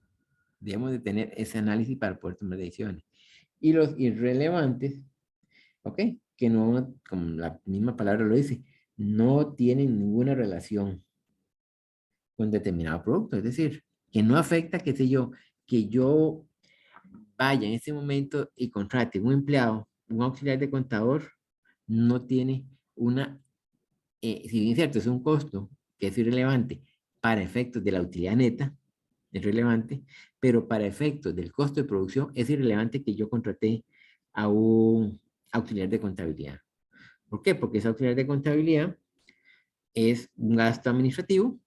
Debemos de tener ese análisis para poder tomar decisiones. Y los irrelevantes, ¿ok? Que no, como la misma palabra lo dice, no tienen ninguna relación con determinado producto. Es decir, que no afecta, qué sé yo, que yo vaya en ese momento y contrate un empleado, un auxiliar de contador, no tiene si bien es cierto, es un costo que es irrelevante para efectos de la utilidad neta, es relevante, pero para efectos del costo de producción es irrelevante que yo contraté a un auxiliar de contabilidad. ¿Por qué? Porque ese auxiliar de contabilidad es un gasto administrativo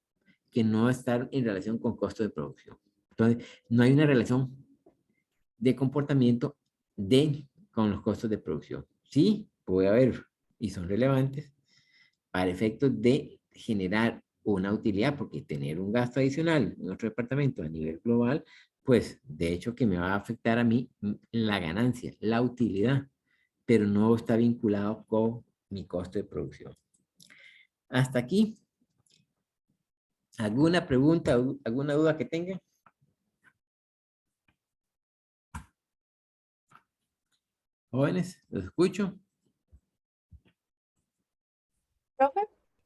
que no va a estar en relación con costo de producción. Entonces, no hay una relación de comportamiento con los costos de producción. Sí, puede haber, y son relevantes, para efectos de generar una utilidad, porque tener un gasto adicional en otro departamento a nivel global Pues, de hecho, que me va a afectar a mí la ganancia, la utilidad, pero no está vinculado con mi costo de producción. Hasta aquí. ¿Alguna pregunta, alguna duda que tengan? Jóvenes, los escucho. Profe,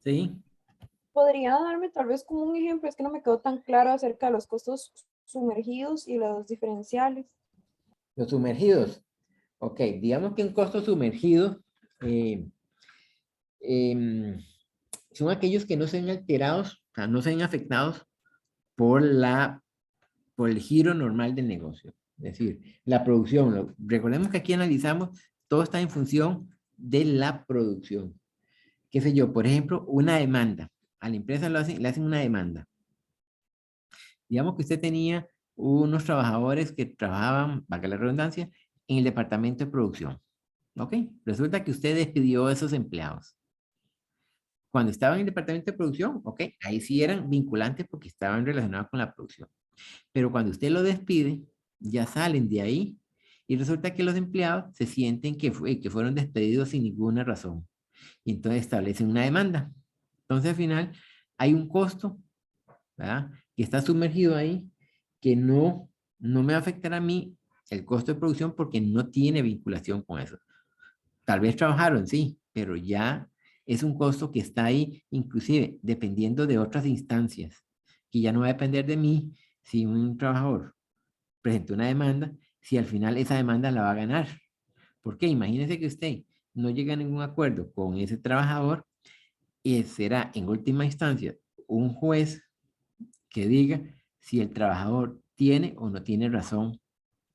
Sí. ¿podría darme tal vez como un ejemplo? Es que no me quedó tan claro acerca de los costos sumergidos y los diferenciales. Los sumergidos. Ok, digamos que un costo sumergido em, son aquellos que no se ven alterados, o sea, no se ven afectados por por el giro normal del negocio. Es decir, la producción. Recordemos que aquí analizamos, todo está en función de la producción. Qué sé yo, por ejemplo, una demanda. A la empresa le hacen una demanda. Digamos que usted tenía unos trabajadores que trabajaban, valga la redundancia, en el departamento de producción. ¿Ok? Resulta que usted despidió a esos empleados. Cuando estaban en el departamento de producción, ok, ahí sí eran vinculantes porque estaban relacionados con la producción. Pero cuando usted lo despide, ya salen de ahí y resulta que los empleados se sienten que fueron despedidos sin ninguna razón. Y entonces establecen una demanda. Entonces al final hay un costo, ¿verdad? Que está sumergido ahí, que no me va a afectar a mí el costo de producción porque no tiene vinculación con eso. Tal vez trabajaron, sí, pero ya es un costo que está ahí, inclusive dependiendo de otras instancias, que ya no va a depender de mí si un trabajador presenta una demanda, si al final esa demanda la va a ganar. Porque imagínese que usted no llega a ningún acuerdo con ese trabajador y será en última instancia un juez que diga si el trabajador tiene o no tiene razón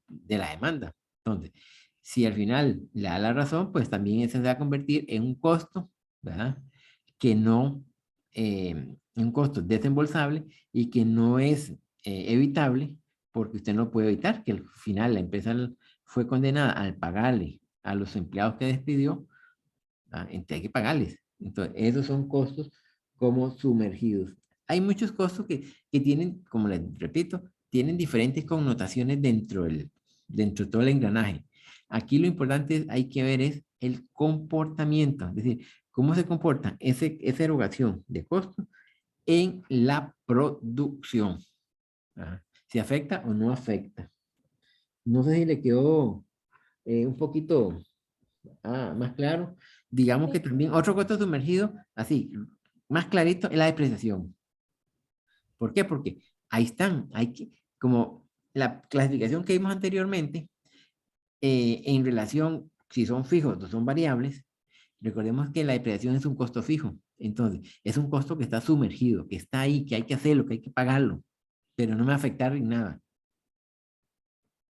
de la demanda. Entonces, si al final le da la razón, pues también eso se va a convertir en un costo, ¿verdad? Que no, un costo desembolsable y que no es evitable porque usted no lo puede evitar, que al final la empresa fue condenada al pagarle a los empleados que despidió, entonces hay que pagarles. Entonces, esos son costos como sumergidos. Hay muchos costos que tienen, como les repito, tienen diferentes connotaciones dentro de todo el engranaje. Aquí lo importante hay que ver es el comportamiento, es decir, cómo se comporta esa erogación de costos en la producción. ¿Si afecta o no afecta? No sé si le quedó un poquito más claro. Digamos que Sí. también otro costo sumergido, así, más clarito, es la depreciación. ¿Por qué? Porque ahí están, como la clasificación que vimos anteriormente, en relación, si son fijos o son variables, recordemos que la depreciación es un costo fijo. Entonces, es un costo que está sumergido, que está ahí, que hay que hacerlo, que hay que pagarlo, pero no me va a afectar en nada.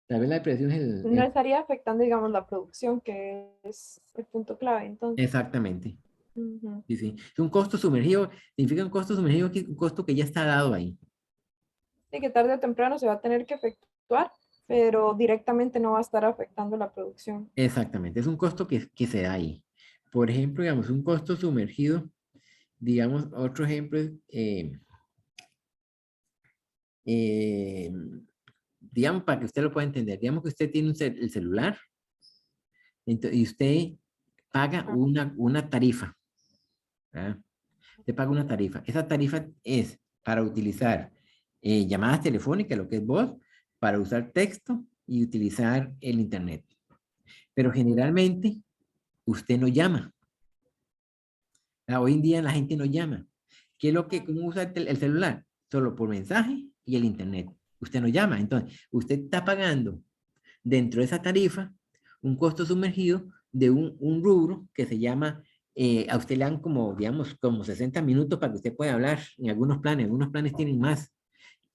Tal vez la depreciación es No estaría afectando, digamos, la producción, que es el punto clave, entonces. exactamente. Ujú. Sí, sí. Es un costo sumergido, significa un costo sumergido que es un costo que ya está dado ahí. Sí, que tarde o temprano se va a tener que efectuar, pero directamente no va a estar afectando la producción. Exactamente, es un costo que se da ahí. Por ejemplo, digamos, un costo sumergido, digamos, otro ejemplo es, eh, digamos, para que usted lo pueda entender, digamos que usted tiene el celular y usted paga Ajá. una tarifa, ¿verdad? Usted paga una tarifa. Esa tarifa es para utilizar llamadas telefónicas, lo que es voz, para usar texto y utilizar el internet. Pero generalmente usted no llama. Hoy en día la gente no llama. ¿Qué es lo que, cómo usa el celular? Solo por mensaje y el internet. Usted no llama. Entonces, usted está pagando dentro de esa tarifa un costo sumergido de un rubro que se llama, a usted le dan como, digamos, como 60 minutos para que usted pueda hablar en algunos planes tienen más,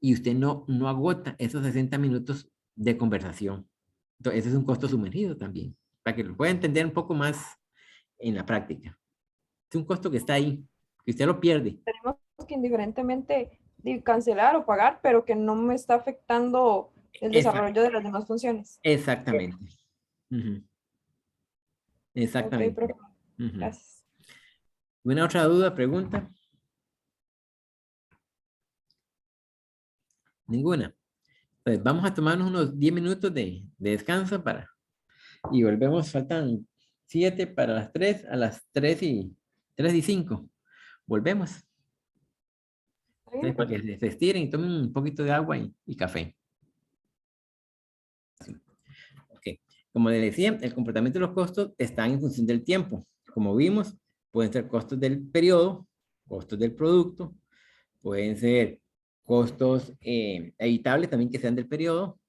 y usted no agota esos 60 minutos de conversación. Entonces, ese es un costo sumergido también, para que lo pueda entender un poco más en la práctica. Es un costo que está ahí, que usted lo pierde. Tenemos que indiferentemente cancelar o pagar, pero que no me está afectando el desarrollo de las demás funciones. Exactamente. Ujú. Ok, Exactamente. profe. Ujú. Gracias. ¿Alguna otra duda, pregunta? Ninguna. Entonces, vamos a tomarnos unos 10 minutos de descanso y volvemos, faltan 7 para las 3, a las 3:05. Volvemos. ¿Está bien? Entonces, para que se estiren y tomen un poquito de agua y café. Sí. Ok. Como les decía, el comportamiento de los costos está en función del tiempo. Como vimos, pueden ser costos del periodo, costos del producto, pueden ser costos evitables también que sean del periodo.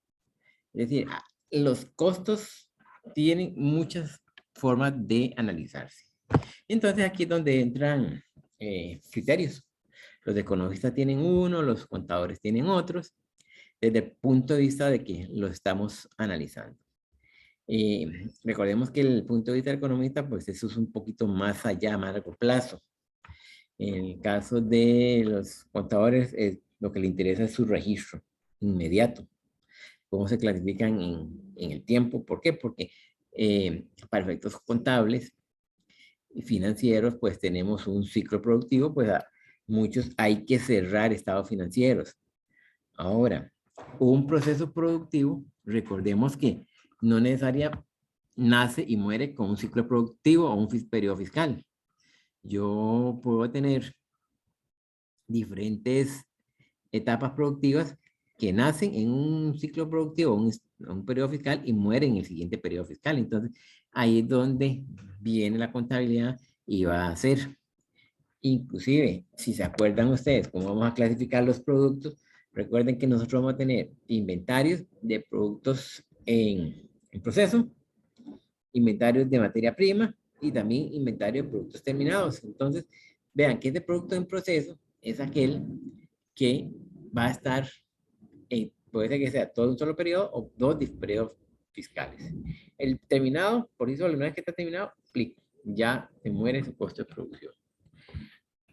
Es decir, los costos tienen muchas formas de analizarse. Entonces aquí es donde entran criterios. Los economistas tienen uno, los contadores tienen otros, desde el punto de vista de que lo estamos analizando. Recordemos que el punto de vista del economista, pues eso es un poquito más allá, más a largo plazo. En el caso de los contadores, lo que le interesa es su registro inmediato, cómo se clasifican en el tiempo. ¿Por qué? Porque para efectos contables y financieros, pues tenemos un ciclo productivo, pues a muchos hay que cerrar estados financieros. Ahora, un proceso productivo, recordemos que no necesariamente nace y muere con un ciclo productivo o un periodo fiscal. Yo puedo tener diferentes etapas productivas que nacen en un ciclo productivo, un periodo fiscal y mueren en el siguiente periodo fiscal. Entonces, ahí es donde viene la contabilidad y va a ser. Inclusive, si se acuerdan ustedes cómo vamos a clasificar los productos, recuerden que nosotros vamos a tener inventarios de productos en proceso, inventarios de materia prima y también inventario de productos terminados. Entonces, vean que este producto en proceso es aquel que va a estar, puede ser que sea todo un solo periodo o dos periodos fiscales. El terminado, por eso la vez que está terminado, ya se muere su costo de producción.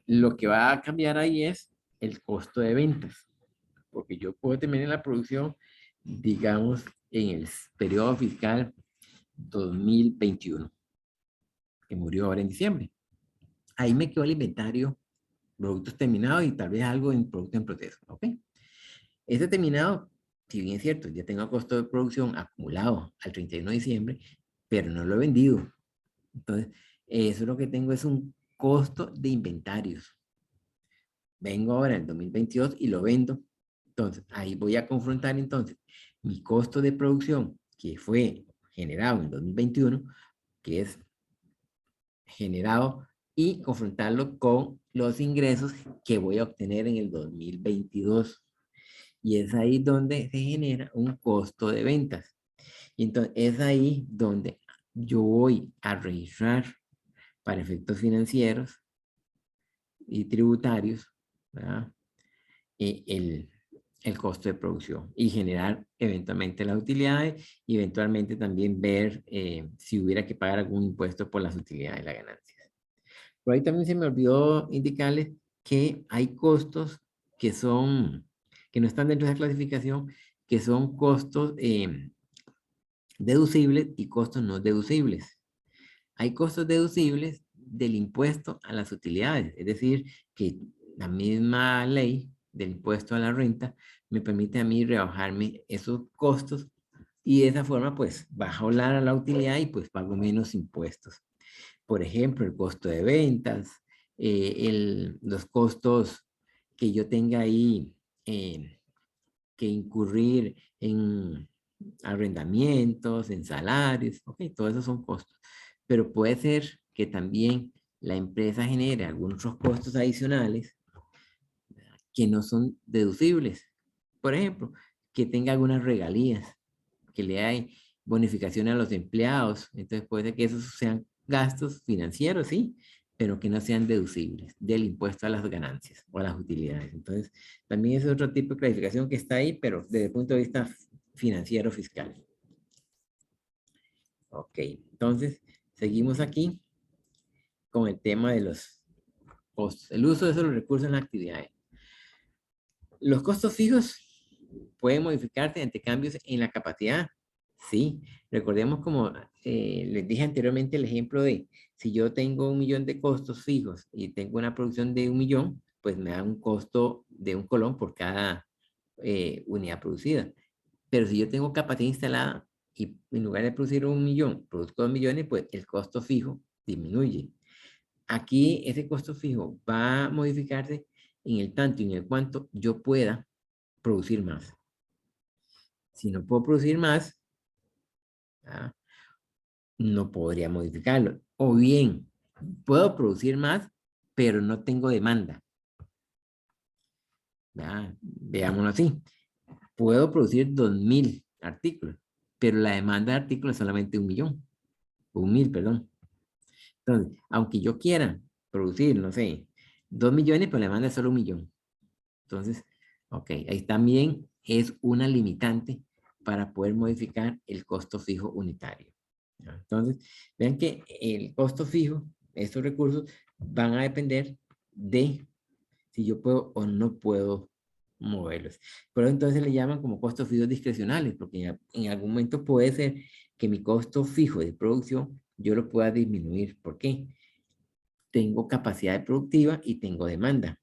Lo que va a cambiar ahí es el costo de ventas, porque yo puedo terminar la producción, digamos, en el periodo fiscal 2021, que murió ahora en diciembre. Ahí me quedó el inventario, productos terminados y tal vez algo en producto en proceso, ¿ok? Ese terminado, si bien es cierto, ya tengo costo de producción acumulado al 31 de diciembre, pero no lo he vendido. Entonces, eso lo que tengo es un costo de inventarios. Vengo ahora en 2022 y lo vendo. Entonces, ahí voy a confrontar entonces mi costo de producción que fue generado en 2021, que es generado, y confrontarlo con los ingresos que voy a obtener en el 2022. Y es ahí donde se genera un costo de ventas. Y entonces es ahí donde yo voy a registrar para efectos financieros y tributarios, ¿verdad? El costo de producción y generar eventualmente las utilidades y eventualmente también ver si hubiera que pagar algún impuesto por las utilidades y las ganancias. Por ahí también se me olvidó indicarles que hay costos que no están dentro de esa clasificación, que son costos deducibles y costos no deducibles. Hay costos deducibles del impuesto a las utilidades, es decir, que la misma ley del impuesto a la renta me permite a mí rebajarme esos costos y de esa forma pues bajo la utilidad y pues pago menos impuestos. Por ejemplo, el costo de ventas, los costos que yo tenga ahí que incurrir en arrendamientos, en salarios, ok, todos esos son costos. Pero puede ser que también la empresa genere algunos otros costos adicionales que no son deducibles. Por ejemplo, que tenga algunas regalías, que le hay bonificaciones a los empleados. Entonces puede ser que esos sean gastos financieros, sí, pero que no sean deducibles del impuesto a las ganancias o a las utilidades. Entonces, también es otro tipo de clasificación que está ahí, pero desde el punto de vista financiero fiscal. Ok, entonces, seguimos aquí con el tema de los costos. El uso de esos recursos en las actividades. Los costos fijos pueden modificarse ante cambios en la capacidad. Sí, recordemos como les dije anteriormente el ejemplo de si yo tengo 1.000.000 de costos fijos y tengo una producción de 1.000.000, pues me da un costo de 1 colón por cada unidad producida. Pero si yo tengo capacidad instalada y en lugar de producir 1 millón, produzco 2 millones, pues el costo fijo disminuye. Aquí ese costo fijo va a modificarse en el tanto y en el cuanto yo pueda producir más. Si no puedo producir más, ¿ah? No podría modificarlo. O bien, puedo producir más, pero no tengo demanda. ¿Ah? Veámoslo así. Puedo producir 2.000 artículos, pero la demanda de artículos es solamente 1 millón. 1.000, perdón. Entonces, aunque yo quiera producir, no sé, 2 millones, pero la demanda es solo 1 millón. Entonces, ok, ahí también es una limitante para poder modificar el costo fijo unitario. ¿Ya? Entonces, vean que el costo fijo, estos recursos, van a depender de si yo puedo o no puedo moverlos. Pero entonces le llaman como costos fijos discrecionales, porque en algún momento puede ser que mi costo fijo de producción yo lo pueda disminuir. ¿Por qué? Tengo capacidad productiva y tengo demanda.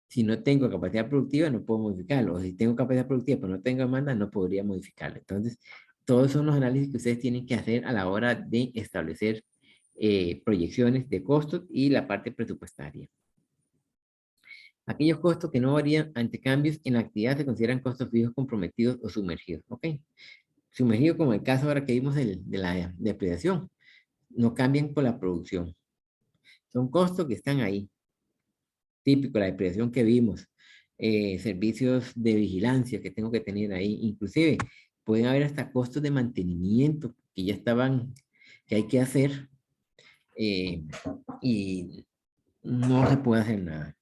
Si no tengo capacidad productiva, no puedo modificarlo. O si tengo capacidad productiva, pero no tengo demanda, no podría modificarlo. Entonces, todos son los análisis que ustedes tienen que hacer a la hora de establecer proyecciones de costos y la parte presupuestaria. Aquellos costos que no varían ante cambios en la actividad se consideran costos fijos comprometidos o sumergidos. ¿Ok? Sumergidos como el caso ahora que vimos de la depreciación. No cambian con la producción. Son costos que están ahí. Típico, la depreciación que vimos. Servicios de vigilancia que tengo que tener ahí. Inclusive, pueden haber hasta costos de mantenimiento que ya estaban, que hay que hacer. Y no se puede hacer nada.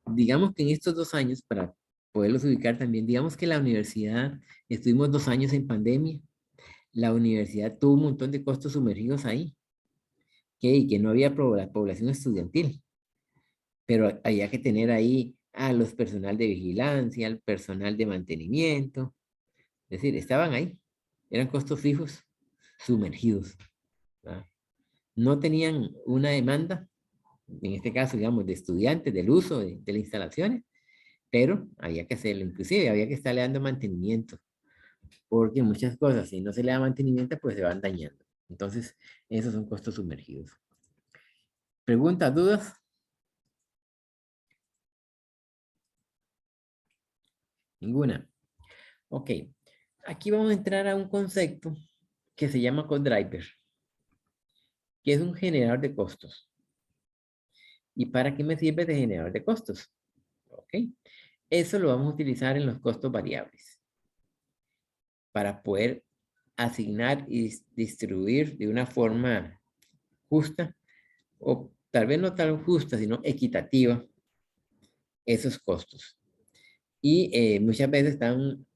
Digamos que en estos 2 años, para poderlos ubicar también, digamos que la universidad, estuvimos 2 años en pandemia, la universidad tuvo un montón de costos sumergidos ahí, y que no había la población estudiantil, pero había que tener ahí a los personal de vigilancia, al personal de mantenimiento, es decir, estaban ahí, eran costos fijos sumergidos, ¿verdad? No tenían una demanda, en este caso, digamos, de estudiantes, del uso de las instalaciones, pero había que hacerlo, inclusive había que estarle dando mantenimiento, porque muchas cosas, si no se le da mantenimiento, pues se van dañando. Entonces, esos son costos sumergidos. ¿Preguntas, dudas? Ninguna. Ok. Aquí vamos a entrar a un concepto que se llama cost driver, que es un generador de costos. ¿Y para qué me sirve de generador de costos? Ok. Eso lo vamos a utilizar en los costos variables, para poder asignar y distribuir de una forma justa, o tal vez no tan justa, sino equitativa, esos costos. Y muchas veces están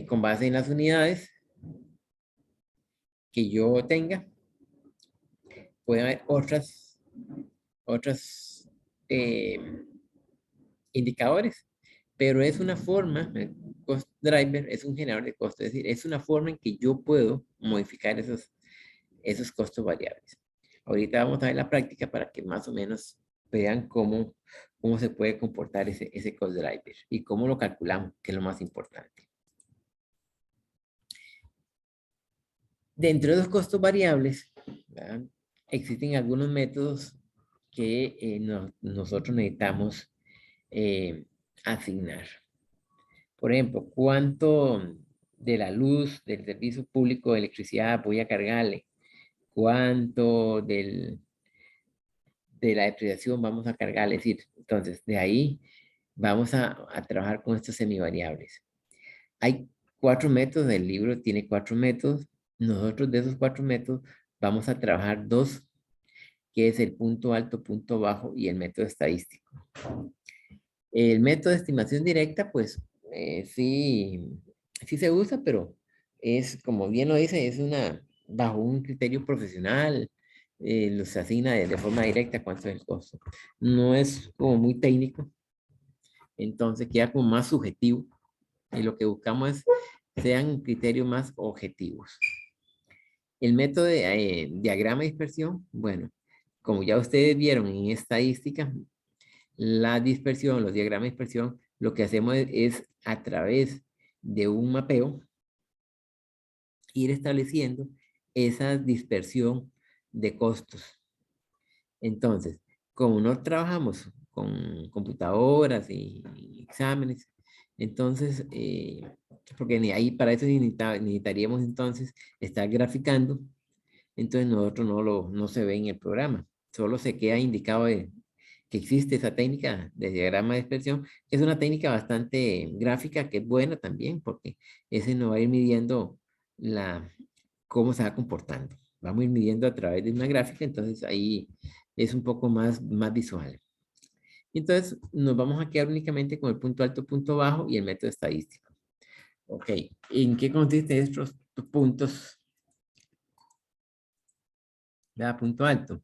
con base en las unidades que yo tenga. Pueden haber otros indicadores, pero es una forma, el cost driver es un generador de costos, es decir, es una forma en que yo puedo modificar esos costos variables. Ahorita vamos a ver la práctica para que más o menos vean cómo se puede comportar ese cost driver y cómo lo calculamos, que es lo más importante. Dentro de los costos variables, ¿verdad?, existen algunos métodos que nosotros necesitamos asignar. Por ejemplo, ¿cuánto de la luz del servicio público de electricidad voy a cargarle? ¿Cuánto de la depreciación vamos a cargarle? Es decir, entonces, de ahí vamos a trabajar con estos semivariables. Hay 4 métodos, el libro tiene 4 métodos. Nosotros de esos 4 métodos vamos a trabajar 2, que es el punto alto, punto bajo y el método estadístico. El método de estimación directa, pues sí se usa, pero es, como bien lo dice, es bajo un criterio profesional, se asigna de forma directa cuánto es el costo. No es como muy técnico, entonces queda como más subjetivo, y lo que buscamos es sean criterios más objetivos. El método de diagrama de dispersión, bueno, como ya ustedes vieron en estadística, la dispersión, los diagramas de dispersión, lo que hacemos es a través de un mapeo, ir estableciendo esa dispersión de costos. Entonces, como no trabajamos con computadoras y exámenes, entonces, porque ahí para eso necesitaríamos entonces estar graficando, entonces nosotros no se ve en el programa, solo se queda indicado que existe esa técnica de diagrama de dispersión, que es una técnica bastante gráfica, que es buena también, porque ese nos va a ir midiendo cómo se va comportando. Vamos a ir midiendo a través de una gráfica, entonces ahí es un poco más visual. Entonces nos vamos a quedar únicamente con el punto alto, punto bajo y el método estadístico. Ok, ¿en qué consisten estos puntos? ¿Verdad? Punto alto,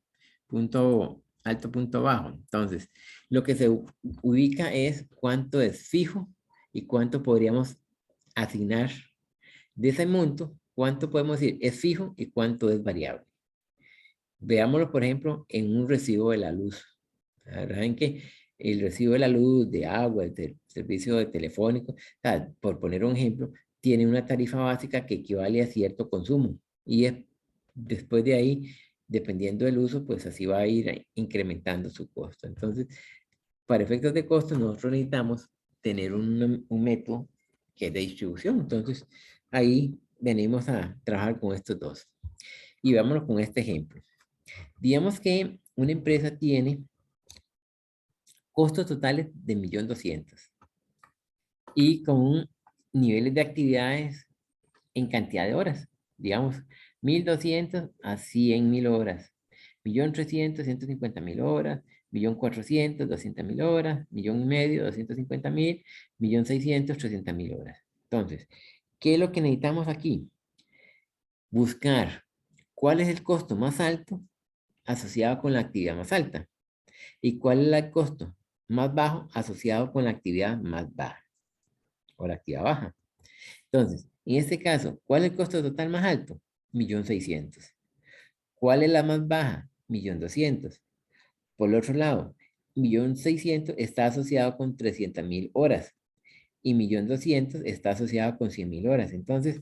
punto bajo. Entonces, lo que se ubica es cuánto es fijo y cuánto podríamos asignar de ese monto, cuánto podemos decir es fijo y cuánto es variable. Veámoslo, por ejemplo, en un recibo de la luz. ¿Saben que el recibo de la luz, de agua, del servicio de telefónico, por poner un ejemplo, tiene una tarifa básica que equivale a cierto consumo? Y después de ahí, dependiendo del uso, pues así va a ir incrementando su costo. Entonces, para efectos de costo, nosotros necesitamos tener un método que es de distribución. Entonces, ahí venimos a trabajar con estos dos. Y vámonos con este ejemplo. Digamos que una empresa tiene costos totales de 1.200.000 y con niveles de actividades en cantidad de horas. Digamos, 1.200 a 100.000 horas, 1.300.000, 150.000 horas, 1.400.000, 200.000 horas, 1.500.000, 250.000, 1.600.000, 300.000 horas. Entonces, ¿qué es lo que necesitamos aquí? Buscar cuál es el costo más alto asociado con la actividad más alta y cuál es el costo más bajo asociado con la actividad más baja o la actividad baja. Entonces, en este caso, ¿cuál es el costo total más alto? 1.600.000. ¿Cuál es la más baja? 1.200.000. Por el otro lado, 1.600.000 está asociado con 300.000 horas y 1.200.000 está asociado con 100.000 horas. Entonces,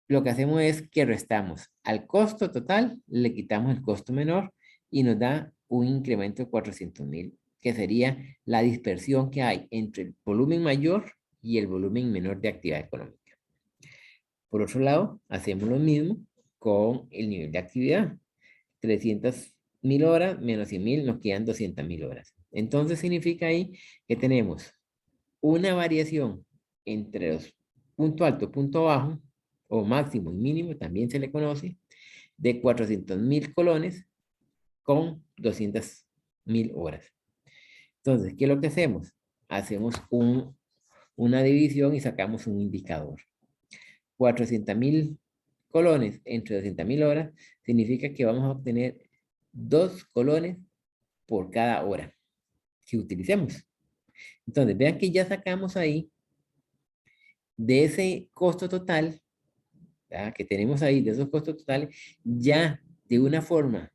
lo que hacemos es que restamos al costo total, le quitamos el costo menor y nos da un incremento de 400.000, que sería la dispersión que hay entre el volumen mayor y el volumen menor de actividad económica. Por otro lado, hacemos lo mismo con el nivel de actividad. 300.000 horas menos 100.000 nos quedan 200.000 horas. Entonces significa ahí que tenemos una variación entre los punto alto, punto bajo, o máximo y mínimo, también se le conoce, de 400.000 colones con 200.000 horas. Entonces, ¿qué es lo que hacemos? Hacemos una división y sacamos un indicador. 400.000 colones entre 200.000 horas significa que vamos a obtener 2 colones por cada hora que utilicemos. Entonces, vean que ya sacamos ahí de ese costo total, ¿verdad?, que tenemos ahí, de esos costos totales, ya de una forma,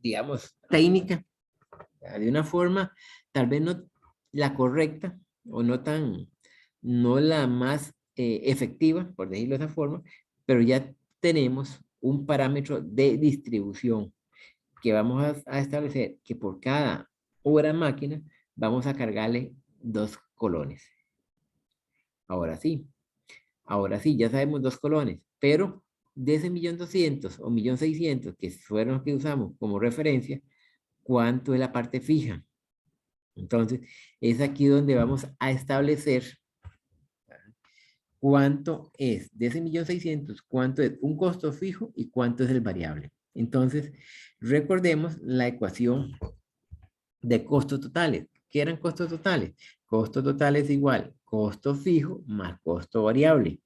digamos, técnica, ¿verdad?, de una forma tal vez no la correcta o no la más efectiva, por decirlo de esa forma, pero ya tenemos un parámetro de distribución que vamos a establecer que por cada hora máquina vamos a cargarle 2 colones. Ahora sí, ya sabemos 2 colones, pero de ese 1.200.000 o 1.600.000 que fueron los que usamos como referencia, ¿cuánto es la parte fija? Entonces, es aquí donde vamos a establecer cuánto es de ese 1.600.000, cuánto es un costo fijo y cuánto es el variable. Entonces, recordemos la ecuación de costos totales. ¿Qué eran costos totales? Costo total es igual costo fijo más costo variable.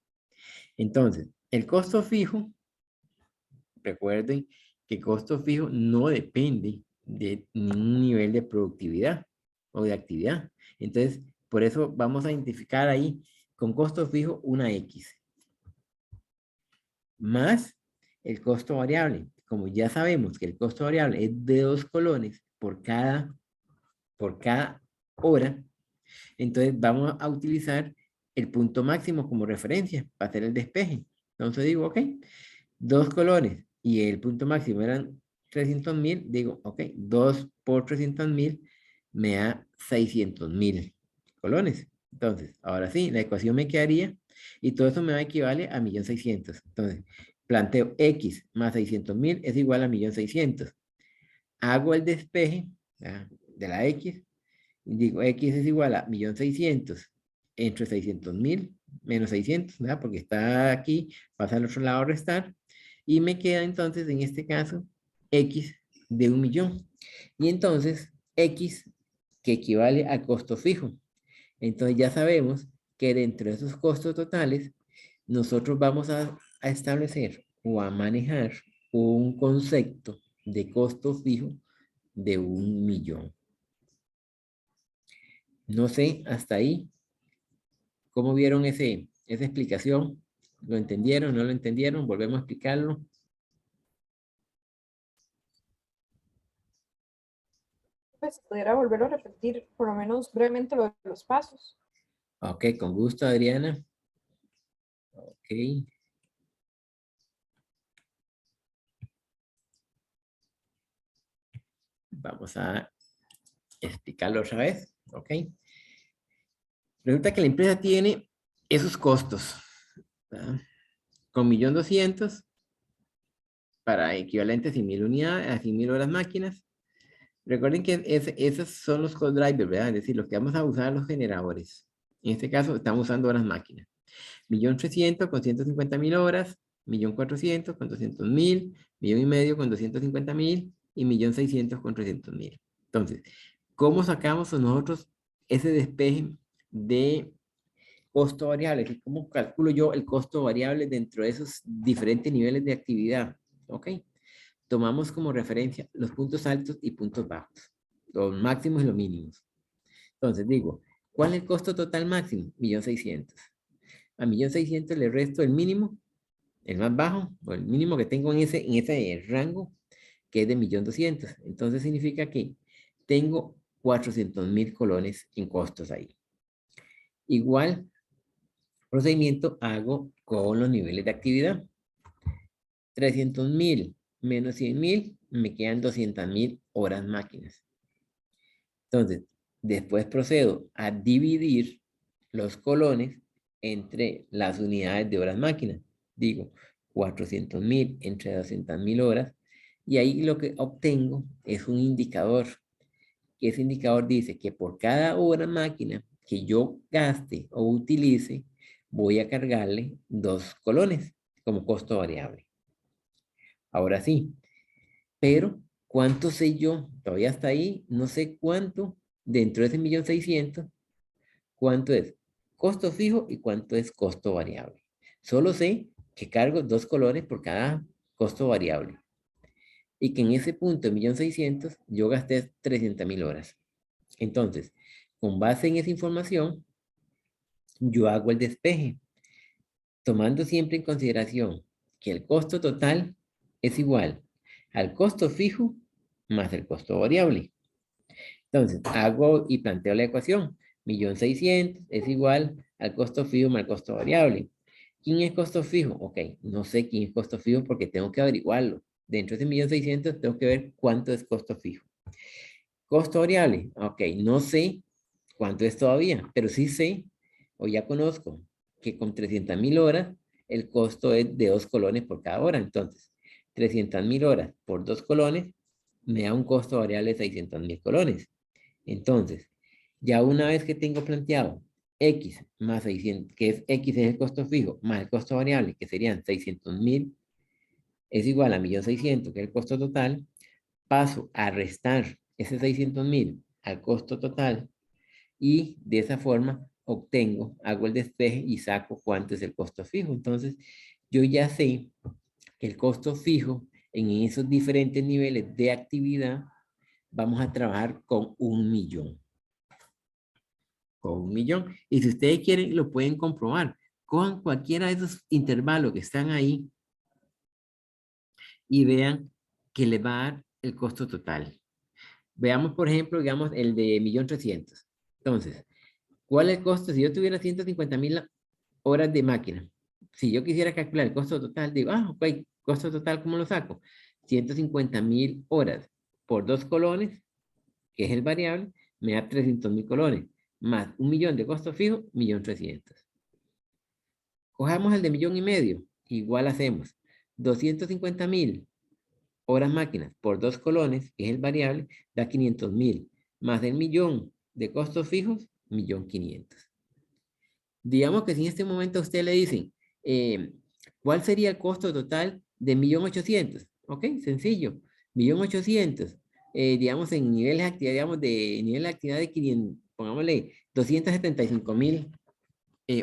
Entonces, el costo fijo, recuerden que costo fijo no depende de ningún nivel de productividad o de actividad. Entonces, por eso vamos a identificar ahí con costo fijo una X. Más el costo variable. Como ya sabemos que el costo variable es de 2 colones por cada hora, entonces vamos a utilizar el punto máximo como referencia para hacer el despeje. Entonces digo, ok, 2 colones y el punto máximo eran 300.000, digo, ok, 2 por 300.000 me da 600.000 colones. Entonces, ahora sí, la ecuación me quedaría y todo eso me va a equivale a 1.600.000. Entonces, planteo X más 600.000 es igual a 1.600.000. Hago el despeje de la X y digo, X es igual a 1.600.000 entre 600.000 menos 600, ¿verdad? Porque está aquí, pasa al otro lado a restar. Y me queda entonces, en este caso, X de 1.000.000. Y entonces, X que equivale al costo fijo. Entonces ya sabemos que dentro de esos costos totales, nosotros vamos a establecer o a manejar un concepto de costo fijo de 1.000.000. No sé, hasta ahí, ¿cómo vieron esa explicación? ¿Lo entendieron? ¿No lo entendieron? Volvemos a explicarlo. Pues pudiera volverlo a repetir, por lo menos brevemente, lo de los pasos. Ok, con gusto, Adriana. Ok. Vamos a explicarlo otra vez. Ok. Resulta que la empresa tiene esos costos, ¿verdad? Con 1.200.000 para equivalente a 100.000 unidades, a 100.000 horas máquinas. Recuerden que esos son los co-drivers, ¿verdad? Es decir, los que vamos a usar los generadores. En este caso, estamos usando horas máquinas. 1.300.000 con 150.000 horas, 1.400.000 con 200.000, 1.500.000 con 250.000 y 1.600.000 con 300.000. Entonces, ¿cómo sacamos nosotros ese despeje de costo variable? ¿Cómo calculo yo el costo variable dentro de esos diferentes niveles de actividad? ¿Ok? Tomamos como referencia los puntos altos y puntos bajos, los máximos y los mínimos. Entonces digo, ¿cuál es el costo total máximo? 1.600.000. A 1.600.000 le resto el mínimo, el más bajo, o el mínimo que tengo en ese rango, que es de 1.200.000. Entonces significa que tengo 400.000 colones en costos ahí. Igual procedimiento hago con los niveles de actividad. 300.000 menos 100.000, me quedan 200.000 horas máquinas. Entonces, después procedo a dividir los colones entre las unidades de horas máquinas. Digo, 400.000 entre 200.000 horas, y ahí lo que obtengo es un indicador. Que ese indicador dice que por cada hora máquina que yo gaste o utilice, voy a cargarle 2 colones como costo variable. Ahora sí, pero ¿cuánto sé yo? Todavía está ahí, no sé cuánto, dentro de ese 1.600.000, cuánto es costo fijo y cuánto es costo variable. Solo sé que cargo 2 colones por cada costo variable. Y que en ese punto de 1.600.000 yo gasté 300.000 horas. Entonces, con base en esa información, yo hago el despeje, tomando siempre en consideración que el costo total es igual al costo fijo más el costo variable. Entonces, hago y planteo la ecuación. 1.600.000 es igual al costo fijo más el costo variable. ¿Quién es costo fijo? Ok, no sé quién es costo fijo porque tengo que averiguarlo. Dentro de ese 1.600.000 tengo que ver cuánto es costo fijo. Costo variable, ok, no sé cuánto es todavía, pero sí sé, o ya conozco, que con 300.000 horas, el costo es de 2 colones por cada hora. Entonces, 300.000 horas por 2 colones, me da un costo variable de 600.000 colones. Entonces, ya una vez que tengo planteado X más 600, que es X es el costo fijo, más el costo variable, que serían 600.000, es igual a 1.600.000, que es el costo total, paso a restar ese 600.000 al costo total y de esa forma obtengo, hago el despeje y saco cuánto es el costo fijo. Entonces, yo ya sé que el costo fijo en esos diferentes niveles de actividad vamos a trabajar con 1.000.000. Con 1.000.000. Y si ustedes quieren, lo pueden comprobar. Cojan cualquiera de esos intervalos que están ahí y vean que les va a dar el costo total. Veamos, por ejemplo, digamos, el de 1.300.000. Entonces, ¿Cuál es el costo? Si yo tuviera 150.000 horas de máquina, si yo quisiera calcular el costo total, digo, ok, costo total, ¿cómo lo saco? 150.000 horas por 2 colones, que es el variable, me da 300.000 colones, más 1.000.000 de costo fijo, 1.300.000. Cojamos el de 1.500.000, igual hacemos 250.000 horas máquinas por 2 colones, que es el variable, da 500.000, más el 1.000.000 de costos fijos, 1.500.000. Digamos que si en este momento a usted le dicen, ¿cuál sería el costo total de 1.800.000? Ok, sencillo, 1.800.000, digamos en niveles de actividad, digamos de nivel de actividad de 500, pongámosle 275.000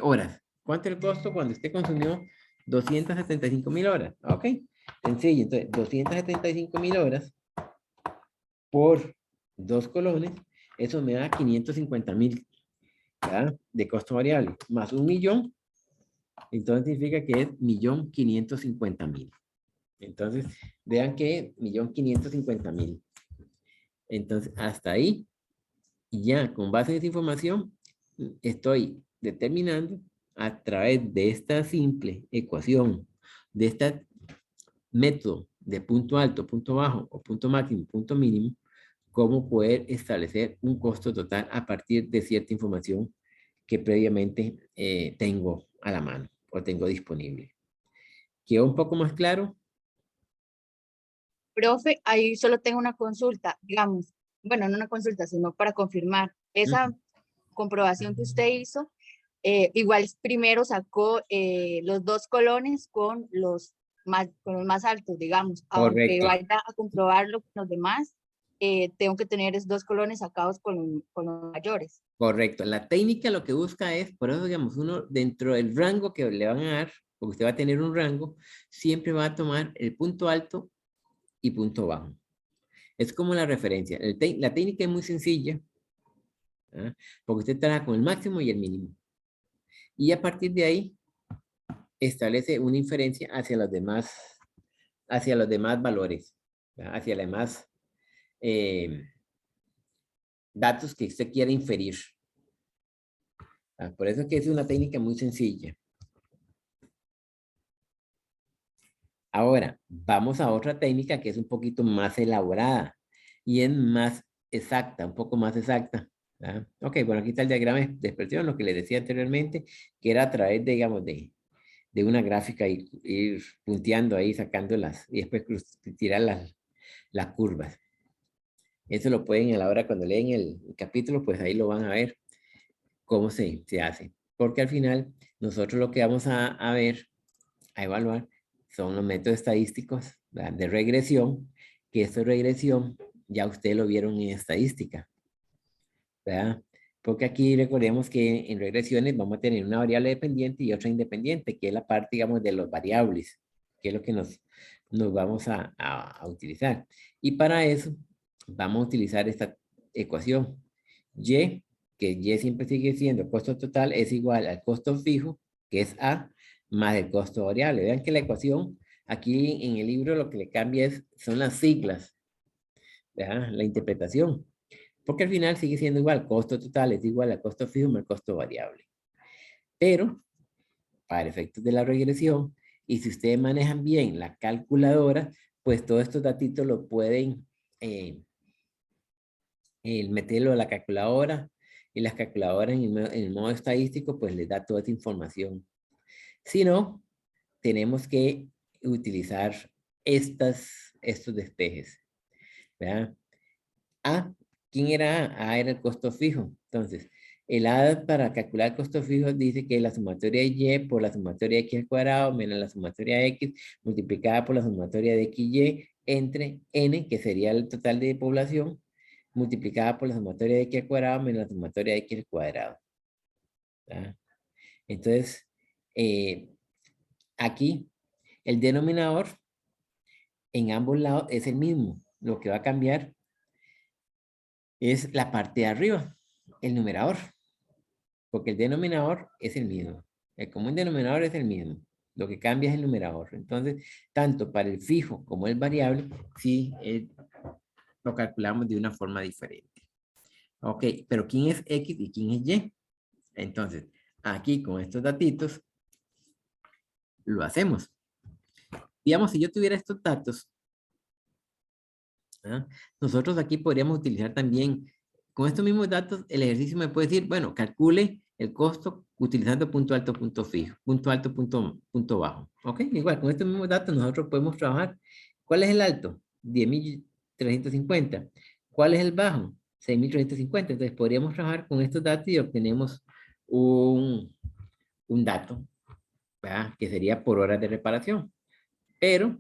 horas. ¿Cuánto es el costo cuando usted consumió 275.000 horas? Ok, sencillo, entonces 275.000 horas por 2 colones, eso me da 550.000 de costo variable, más 1.000.000, entonces significa que es 1.550.000. Entonces, vean que 1.550.000. Entonces, hasta ahí, ya con base en esa información, estoy determinando a través de esta simple ecuación, de este método de punto alto, punto bajo, o punto máximo, punto mínimo, cómo poder establecer un costo total a partir de cierta información que previamente tengo a la mano o tengo disponible. ¿Quedó un poco más claro? Profe, ahí solo tengo una consulta, digamos, bueno, no una consulta, sino para confirmar. Esa comprobación que usted hizo, igual primero sacó los 2 colones con los más altos, digamos, aunque Correcto. vaya a comprobarlo con los demás, tengo que tener esos 2 colones sacados con los mayores. Correcto. La técnica lo que busca es, por eso digamos, uno dentro del rango que le van a dar, porque usted va a tener un rango, siempre va a tomar el punto alto y punto bajo. Es como la referencia. La técnica es muy sencilla, porque usted trabaja con el máximo y el mínimo. Y a partir de ahí, establece una inferencia hacia los demás valores, hacia los demás datos que usted quiera inferir. Por eso es que es una técnica muy sencilla. Ahora, vamos a otra técnica que es un poquito más elaborada y es más exacta, un poco más exacta. Ok, bueno, aquí está el diagrama de expresión, lo que les decía anteriormente, que era a través de, digamos, de una gráfica y ir punteando ahí, sacándolas y después tirar las curvas. Eso lo pueden a la hora cuando leen el capítulo, pues ahí lo van a ver cómo se hace. Porque al final nosotros lo que vamos a ver, a evaluar, son los métodos estadísticos de regresión, que esta regresión ya ustedes lo vieron en estadística, ¿verdad? Porque aquí recordemos que en regresiones vamos a tener una variable dependiente y otra independiente, que es la parte, digamos, de los variables, que es lo que nos vamos a utilizar. Y para eso vamos a utilizar esta ecuación. Y, que Y siempre sigue siendo costo total, es igual al costo fijo, que es A, más el costo variable. Vean que la ecuación, aquí en el libro lo que le cambia son las siglas, ¿verdad? La interpretación. Porque al final sigue siendo igual, costo total es igual al costo fijo más costo variable. Pero, para efectos de la regresión, y si ustedes manejan bien la calculadora, pues todos estos datitos lo pueden meterlo a la calculadora, y las calculadoras en el modo estadístico, pues les da toda esa información. Si no, tenemos que utilizar estos despejes, ¿verdad? A, ¿quién era A? A era el costo fijo. Entonces, el A para calcular el costo fijo dice que la sumatoria de Y por la sumatoria de X al cuadrado menos la sumatoria de X multiplicada por la sumatoria de XY entre N, que sería el total de población, multiplicada por la sumatoria de X al cuadrado menos la sumatoria de X al cuadrado. ¿Verdad? Entonces, aquí el denominador en ambos lados es el mismo. Lo que va a cambiar es la parte de arriba, el numerador, porque el denominador es el mismo. El común denominador es el mismo. Lo que cambia es el numerador. Entonces, tanto para el fijo como el variable, sí lo calculamos de una forma diferente. Ok, pero ¿quién es X y quién es Y? Entonces, aquí con estos datitos, lo hacemos. Digamos, si yo tuviera estos datos, ¿ah? Nosotros aquí podríamos utilizar también, con estos mismos datos, el ejercicio me puede decir, bueno, calcule el costo utilizando punto alto, punto fijo, punto alto, punto bajo. ¿Ok? Igual, con estos mismos datos nosotros podemos trabajar. ¿Cuál es el alto? 10.350. ¿Cuál es el bajo? 6.350. Entonces podríamos trabajar con estos datos y obtenemos un dato, ¿verdad? Que sería por horas de reparación. Pero,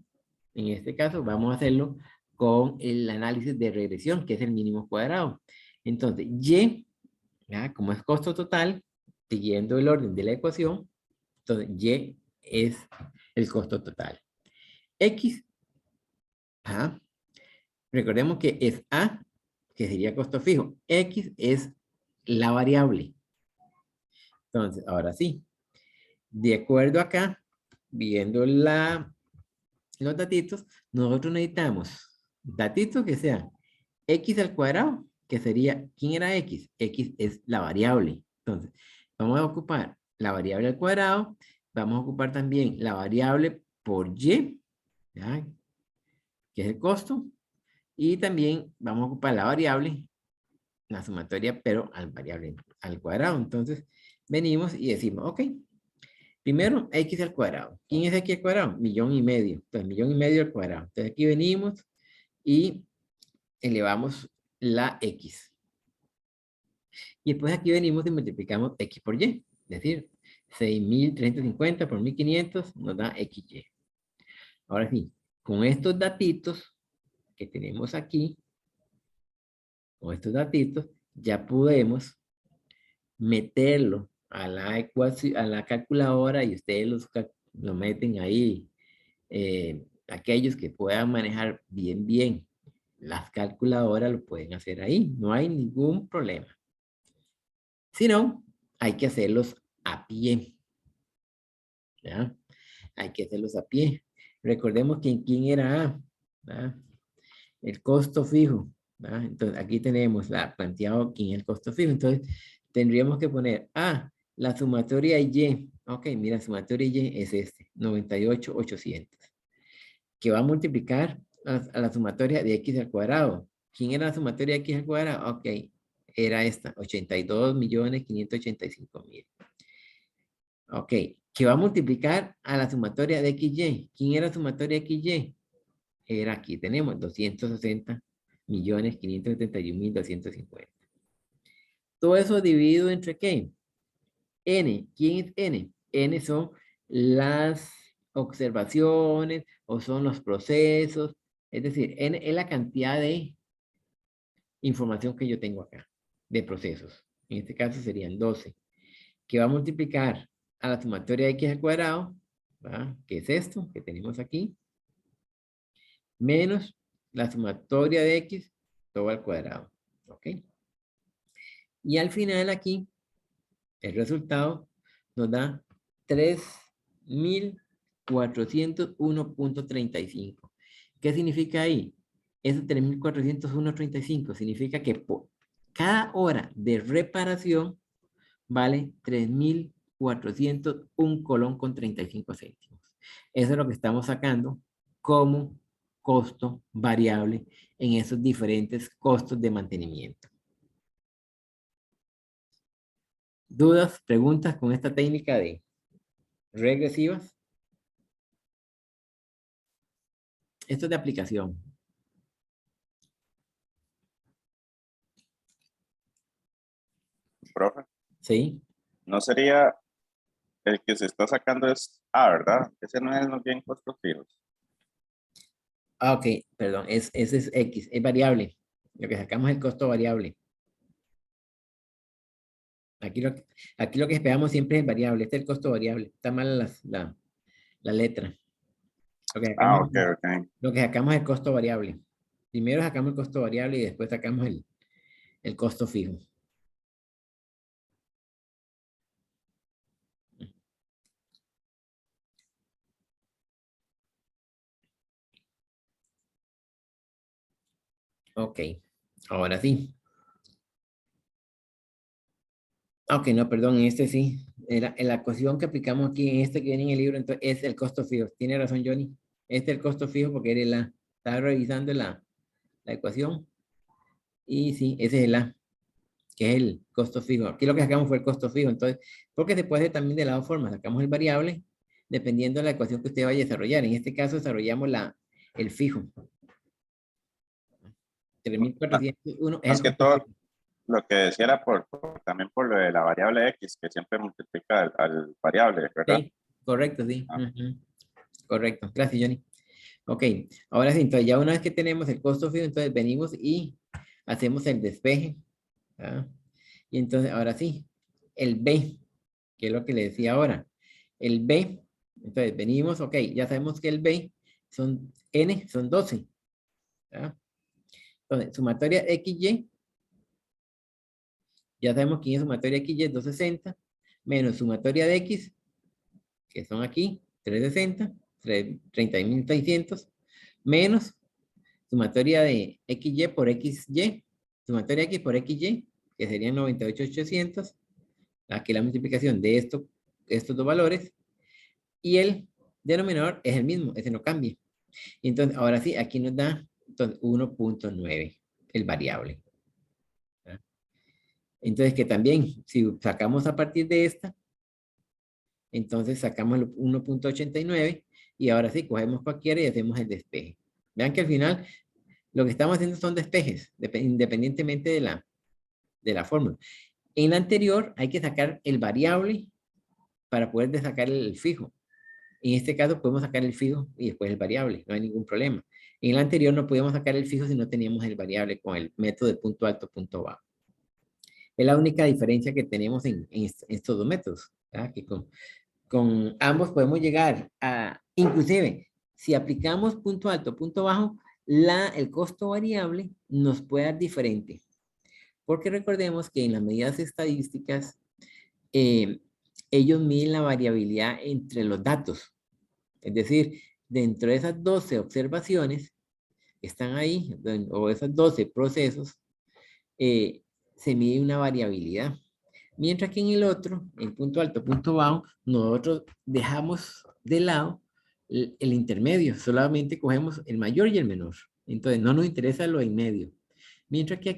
en este caso, vamos a hacerlo con el análisis de regresión, que es el mínimo cuadrado. Entonces, Y, ¿verdad? Como es costo total, siguiendo el orden de la ecuación, entonces Y es el costo total. X, ¿ah? Recordemos que es A, que sería costo fijo. X es la variable. Entonces, ahora sí, de acuerdo acá, viendo los datitos, nosotros necesitamos datitos que sean x al cuadrado, que sería, ¿quién era x? X es la variable. Entonces, vamos a ocupar la variable al cuadrado, vamos a ocupar también la variable por y, ¿ya? Que es el costo, y también vamos a ocupar la variable, la sumatoria, pero al cuadrado. Entonces, venimos y decimos, ok, primero, x al cuadrado. ¿Quién es x al cuadrado? 1,5 millones. Entonces, 1,5 millones al cuadrado. Entonces, aquí venimos y elevamos la x. Y después aquí venimos y multiplicamos x por y. Es decir, 6.350 por 1.500 nos da xy. Ahora sí, con estos datitos que tenemos aquí, con estos datitos, ya podemos meterlo a la ecuación, a la calculadora y ustedes lo meten ahí. Aquellos que puedan manejar bien las calculadoras lo pueden hacer ahí, no hay ningún problema. Si no, hay que hacerlos a pie. ¿Ya? Hay que hacerlos a pie. Recordemos que quién era A, ¿verdad? El costo fijo, ¿verdad? Entonces aquí tenemos la planteado quién es el costo fijo. Entonces tendríamos que poner la sumatoria Y. Ok, mira, sumatoria Y es 98,800. Que va a multiplicar a la sumatoria de x al cuadrado. ¿Quién era la sumatoria de x al cuadrado? Ok, era esta, 82.585.000. Ok, que va a multiplicar a la sumatoria de XY. ¿Quién era la sumatoria de XY? Era aquí, tenemos 260.571.250. Todo eso dividido entre ¿qué? N. ¿Quién es N? N son las observaciones o son los procesos. Es decir, N es la cantidad de información que yo tengo acá, de procesos. En este caso serían 12. Que va a multiplicar a la sumatoria de x al cuadrado, ¿va? Que es esto que tenemos aquí, menos la sumatoria de x todo al cuadrado. ¿Ok? Y al final aquí, el resultado nos da 3.401.35. ¿Qué significa ahí? Ese 3.401.35 significa que por cada hora de reparación vale 3.401 colón con 35 céntimos. Eso es lo que estamos sacando como costo variable en esos diferentes costos de mantenimiento. ¿Dudas, preguntas con esta técnica de regresivas? Esto es de aplicación. Profe, ¿Sí? no sería el que se está sacando es A, ¿verdad? Ese no es más bien costos fijos. Ok, perdón, ese es X, es variable. Lo que sacamos es el costo variable. Aquí lo que esperamos siempre es variable. Este es el costo variable. Está mal la letra. Lo que sacamos, Ok, ok. lo que sacamos es el costo variable. Primero sacamos el costo variable y después sacamos el costo fijo. Ok, ahora sí. Ok, no, perdón, en este sí. En la ecuación que aplicamos aquí, en este que viene en el libro, entonces es el costo fijo. Tiene razón, Johnny. Este es el costo fijo porque era el A. Estaba revisando la ecuación. Y sí, ese es el A, que es el costo fijo. Aquí lo que sacamos fue el costo fijo. Entonces, porque se puede hacer también de las dos formas. Sacamos el variable dependiendo de la ecuación que usted vaya a desarrollar. En este caso, desarrollamos el fijo. 3.401 es Más el que costo todo, fijo. lo que decía era también por lo de la variable X, que siempre multiplica al variable, ¿verdad? Sí, correcto, sí. Ah. Ujú. Correcto. Gracias, Johnny. Ok, ahora sí, entonces ya una vez que tenemos el costo fijo, entonces venimos y hacemos el despeje. ¿Ah? Y entonces ahora sí, el B, que es lo que le decía ahora. El B, entonces venimos, ok, ya sabemos que el B son N, son 12. ¿Ah? Entonces, sumatoria XY, ya sabemos que es sumatoria XY es 260, menos sumatoria de X, que son aquí, 360, 30.600, menos sumatoria de XY por XY, sumatoria X por XY, que serían 98.800, aquí la multiplicación de estos dos valores, y el denominador es el mismo, ese no cambia. Y entonces, ahora sí, aquí nos da 1.9, el variable. ¿Ah? Entonces, que también, si sacamos a partir de esta, entonces sacamos el 1.89, y ahora sí, cogemos cualquiera y hacemos el despeje. Vean que al final, lo que estamos haciendo son despejes, independientemente de la fórmula. En la anterior, hay que sacar el variable para poder sacar el fijo. En este caso podemos sacar el fijo y después el variable, no hay ningún problema. En el anterior no podíamos sacar el fijo si no teníamos el variable con el método de punto alto, punto bajo. Es la única diferencia que tenemos en estos dos métodos. ¿Verdad? Que con ambos podemos llegar a, inclusive, si aplicamos punto alto, punto bajo, el costo variable nos puede dar diferente. Porque recordemos que en las medidas estadísticas, ellos miden la variabilidad entre los datos. Es decir, dentro de esas 12 observaciones que están ahí, o esos 12 procesos, se mide una variabilidad. Mientras que en el otro, el punto alto, punto bajo, nosotros dejamos de lado el intermedio, solamente cogemos el mayor y el menor. Entonces, no nos interesa lo en medio. Mientras que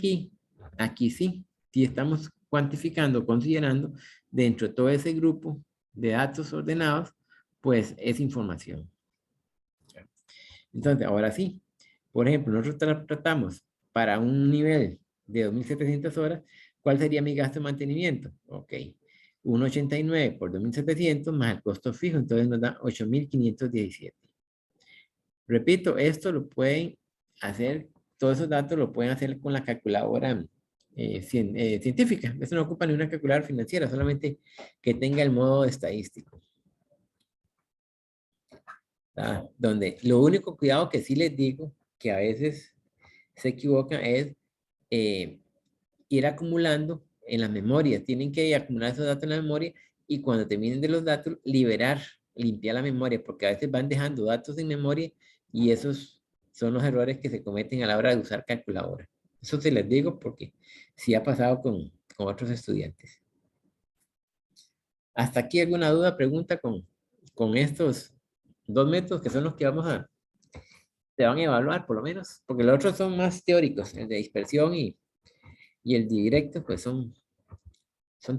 aquí sí estamos cuantificando, considerando dentro de todo ese grupo de datos ordenados, pues es información. Entonces, ahora sí, por ejemplo, nosotros tratamos para un nivel de 2.700 horas, ¿cuál sería mi gasto de mantenimiento? Ok, 1.89 por 2.700 más el costo fijo, entonces nos da 8.517. Repito, esto lo pueden hacer, todos esos datos lo pueden hacer con la calculadora científica. Eso no ocupa ni una calculadora financiera, solamente que tenga el modo estadístico. Donde lo único cuidado que sí les digo, que a veces se equivocan, es ir acumulando en las memorias. Tienen que acumular esos datos en la memoria y cuando terminen de los datos, limpiar la memoria, porque a veces van dejando datos en memoria y esos son los errores que se cometen a la hora de usar calculadora. Eso se les digo porque sí ha pasado con otros estudiantes. ¿Hasta aquí alguna duda, pregunta con estos dos métodos que son los que se van a evaluar por lo menos? Porque los otros son más teóricos, el de dispersión y el directo, pues son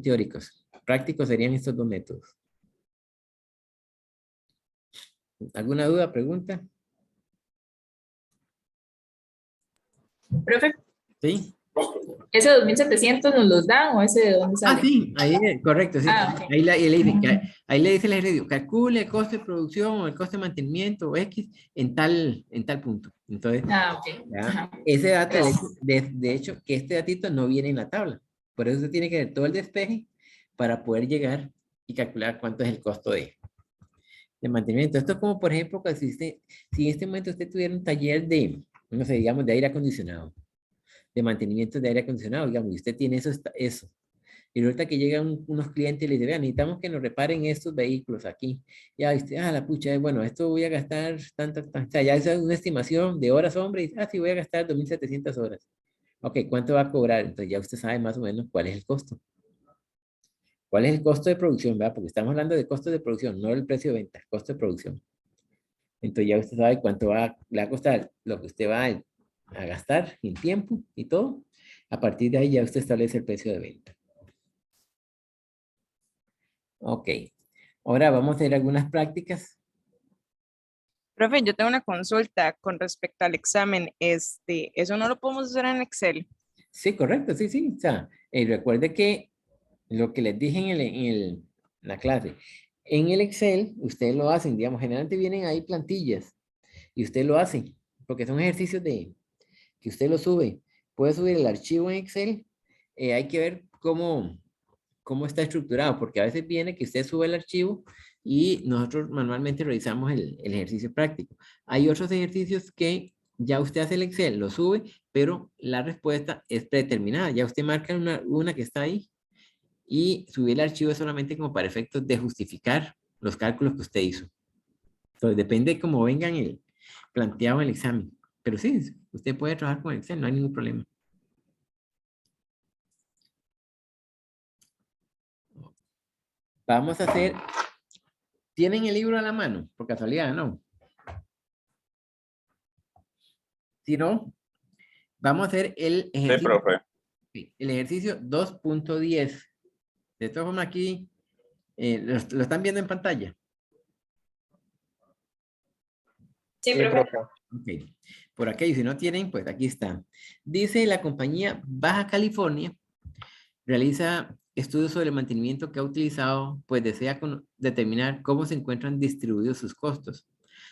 teóricos. Prácticos serían estos dos métodos. ¿Alguna duda, pregunta? Profe, ¿Sí? ¿ese 2.700 nos los dan o ese de dónde sale? Sí, ahí, correcto, sí. Ok. Ahí le dice el ejercicio, calcule el coste de producción o el coste de mantenimiento o X en tal punto. Entonces, Ok. ¿ya? Ese dato, de hecho, que este datito no viene en la tabla. Por eso usted tiene que ver todo el despeje para poder llegar y calcular cuánto es el costo de mantenimiento. Esto es como, por ejemplo, que si en este momento usted tuviera un taller no sé, digamos, de aire acondicionado, de mantenimiento de aire acondicionado, digamos, y usted tiene eso. Y ahorita que llegan unos clientes y le dicen, vean, necesitamos que nos reparen estos vehículos aquí. Ya, usted, la pucha, bueno, esto voy a gastar tantas, o sea, ya es una estimación de horas, hombre, y sí, voy a gastar 2.700 horas. Ok, ¿cuánto va a cobrar? Entonces ya usted sabe más o menos cuál es el costo. ¿Cuál es el costo de producción? ¿Verdad? Porque estamos hablando de costo de producción, no del precio de venta, costo de producción. Entonces ya usted sabe cuánto le va a costar lo que usted va a gastar en tiempo y todo. A partir de ahí ya usted establece el precio de venta. Ok. Ahora vamos a hacer algunas prácticas. Profe, yo tengo una consulta con respecto al examen. Eso no lo podemos hacer en Excel. Sí, correcto, sí, sí. O sea, recuerde que lo que les dije en la clase, en el Excel, ustedes lo hacen, digamos, generalmente vienen ahí plantillas y usted lo hace, porque son ejercicios que usted lo sube. Puede subir el archivo en Excel, hay que ver cómo está estructurado, porque a veces viene que usted sube el archivo y nosotros manualmente realizamos el ejercicio práctico. Hay otros ejercicios que ya usted hace el Excel, lo sube, pero la respuesta es predeterminada. Ya usted marca una que está ahí y subir el archivo es solamente como para efectos de justificar los cálculos que usted hizo. Entonces depende de cómo vengan planteado el examen. Pero sí, usted puede trabajar con Excel, no hay ningún problema. Vamos a hacer... ¿Tienen el libro a la mano? Por casualidad, ¿no? Si no, vamos a hacer el ejercicio. Sí, profe. El ejercicio 2.10. De todas formas aquí, lo están viendo en pantalla. Sí, profe. Ok. Por aquello, si no tienen, pues aquí está. Dice la compañía Baja California realiza estudios sobre el mantenimiento que ha utilizado, pues desea determinar cómo se encuentran distribuidos sus costos.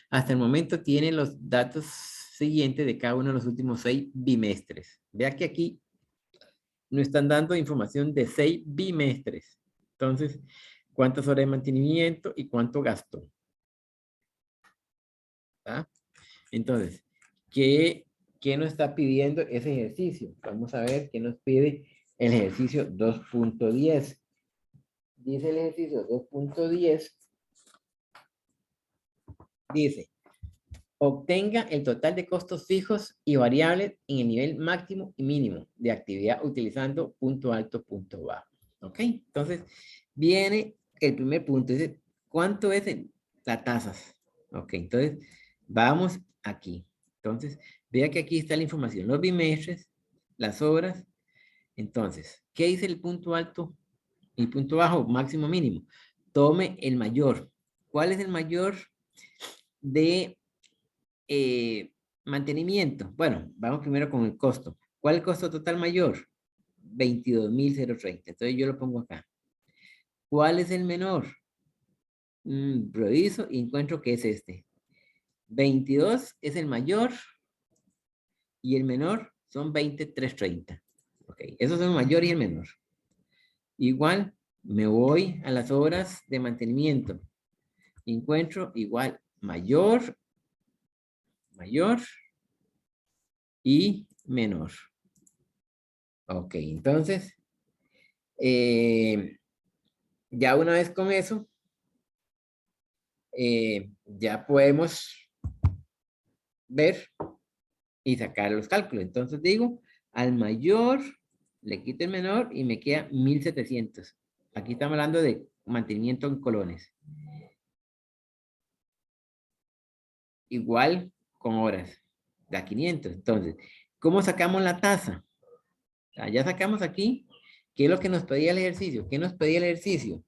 Hasta el momento tiene los datos siguientes de cada uno de los últimos 6 bimestres. Vea que aquí nos están dando información de 6 bimestres. Entonces, ¿cuántas horas de mantenimiento y cuánto gasto? ¿Ah? Entonces, ¿qué nos está pidiendo ese ejercicio? Vamos a ver qué nos pide el ejercicio 2.10. Dice el ejercicio 2.10. Dice, obtenga el total de costos fijos y variables en el nivel máximo y mínimo de actividad utilizando punto alto, punto bajo. ¿Ok? Entonces, viene el primer punto. Dice, ¿cuánto es la tasa? Ok, entonces, vamos aquí. Entonces, vea que aquí está la información. Los bimestres, las horas. Entonces, ¿qué dice el punto alto y punto bajo? Máximo, mínimo. Tome el mayor. ¿Cuál es el mayor de mantenimiento? Bueno, vamos primero con el costo. ¿Cuál es el costo total mayor? 22,030. Entonces yo lo pongo acá. ¿Cuál es el menor? Reviso y encuentro que es este. 22 es el mayor y el menor son 20,330. Ok, esos son el mayor y el menor. Igual me voy a las horas de mantenimiento. Encuentro igual mayor y menor. Ok, entonces, ya una vez con eso, ya podemos ver y sacar los cálculos. Entonces digo, al mayor le quito el menor y me queda 1,700. Aquí estamos hablando de mantenimiento en colones. Igual con horas, da 500. Entonces, ¿cómo sacamos la tasa? Ya sacamos aquí, ¿qué es lo que nos pedía el ejercicio? ¿Qué nos pedía el ejercicio?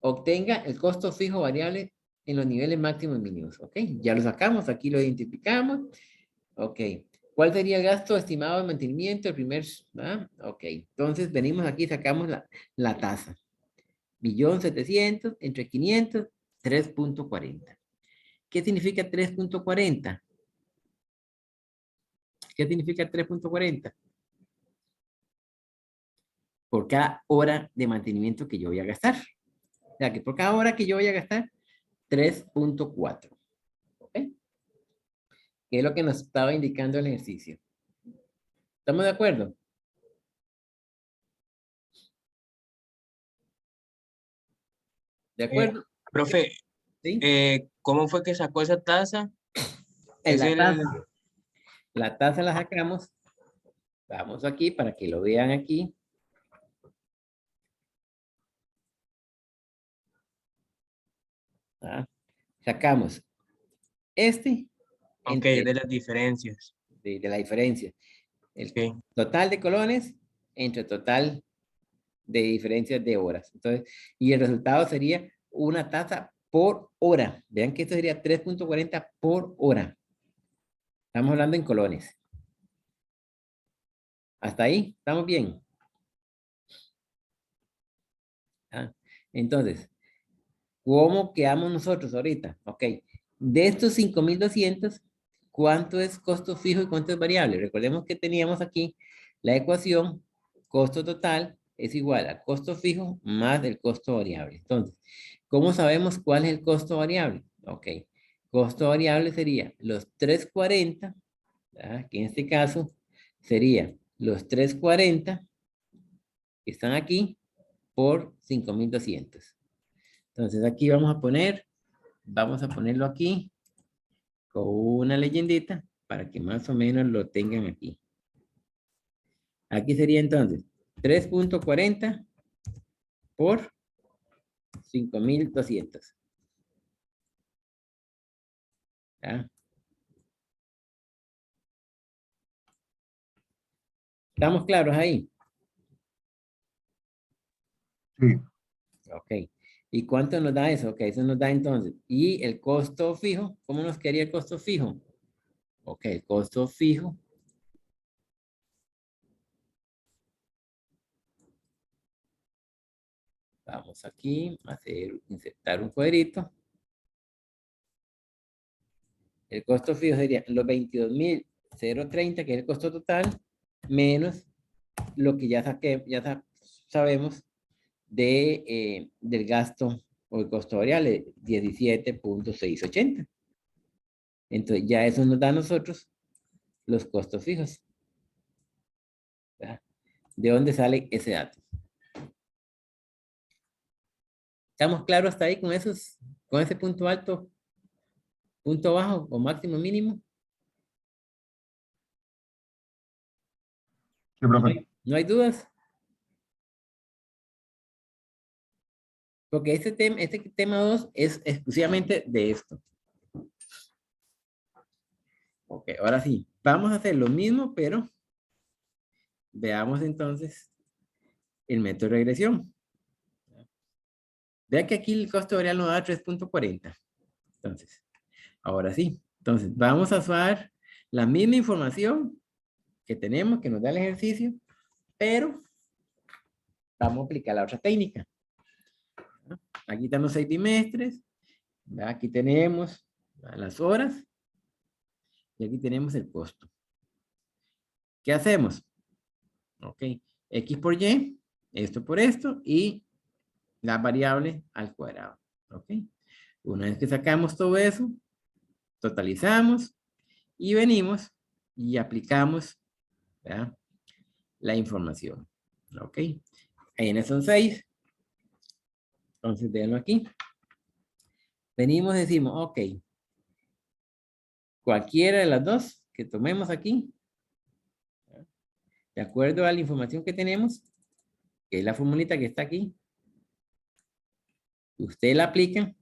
Obtenga el costo fijo variable en los niveles máximos y mínimos. ¿Ok? Ya lo sacamos, aquí lo identificamos. Ok. ¿Cuál sería el gasto estimado de mantenimiento? El primer, ¿ah? Ok. Entonces, venimos aquí y sacamos la tasa. 1,700,000 entre 500, 3.40. ¿Qué significa 3.40? ¿Qué significa 3.40? Por cada hora de mantenimiento que yo voy a gastar. O sea, que por cada hora que yo voy a gastar, 3.4. ¿Ok? Que es lo que nos estaba indicando el ejercicio. ¿Estamos de acuerdo? ¿De acuerdo? Profe, ¿Sí? ¿cómo fue que sacó esa tasa? La tasa la sacamos. Vamos aquí para que lo vean aquí. ¿verdad? Sacamos este Ok, entre- de las diferencias. de la diferencia. El Ok. total de colones entre total de diferencias de horas. Entonces, y el resultado sería una tasa por hora. Vean que esto sería 3.40 por hora. Estamos hablando en colones. Hasta ahí, ¿estamos bien? Ah, entonces, ¿cómo quedamos nosotros ahorita? Ok, de estos 5.200, ¿cuánto es costo fijo y cuánto es variable? Recordemos que teníamos aquí la ecuación, costo total es igual a costo fijo más el costo variable. Entonces, ¿cómo sabemos cuál es el costo variable? Ok, costo variable sería los 340, ¿verdad? Que en este caso sería los 340 que están aquí por 5.200. Entonces aquí vamos a ponerlo aquí con una leyendita para que más o menos lo tengan aquí. Aquí sería entonces 3.40 por 5.200. ¿Ya? ¿Estamos claros ahí? Sí. Ok. ¿Y cuánto nos da eso? Ok, eso nos da entonces. ¿Y el costo fijo? ¿Cómo nos quedaría el costo fijo? Ok, el costo fijo. Vamos aquí a insertar un cuadrito. El costo fijo sería los 22.030, que es el costo total, menos lo que ya sabemos del gasto o el costo variable, 17.680. Entonces, ya eso nos da a nosotros los costos fijos. ¿Verdad? ¿De dónde sale ese dato? ¿Estamos claros hasta ahí con ese punto alto, punto bajo o máximo mínimo? Sí, profe. ¿No hay dudas? Porque este tema 2 es exclusivamente de esto. Ok, ahora sí, vamos a hacer lo mismo, pero veamos entonces el método de regresión. Vea que aquí el costo variable nos da 3.40. Entonces, ahora sí. Entonces, vamos a usar la misma información que tenemos, que nos da el ejercicio, pero vamos a aplicar la otra técnica. Aquí están los 6 bimestres. Aquí tenemos las horas. Y aquí tenemos el costo. ¿Qué hacemos? Ok, X por Y, esto por esto, y la variable al cuadrado. Ok, una vez que sacamos todo eso, totalizamos y venimos y aplicamos, ¿verdad?, la información. Ok, ahí son 6. Entonces, véanlo aquí. Venimos y decimos, ok, cualquiera de las dos que tomemos aquí, de acuerdo a la información que tenemos, que es la formulita que está aquí, usted la aplica.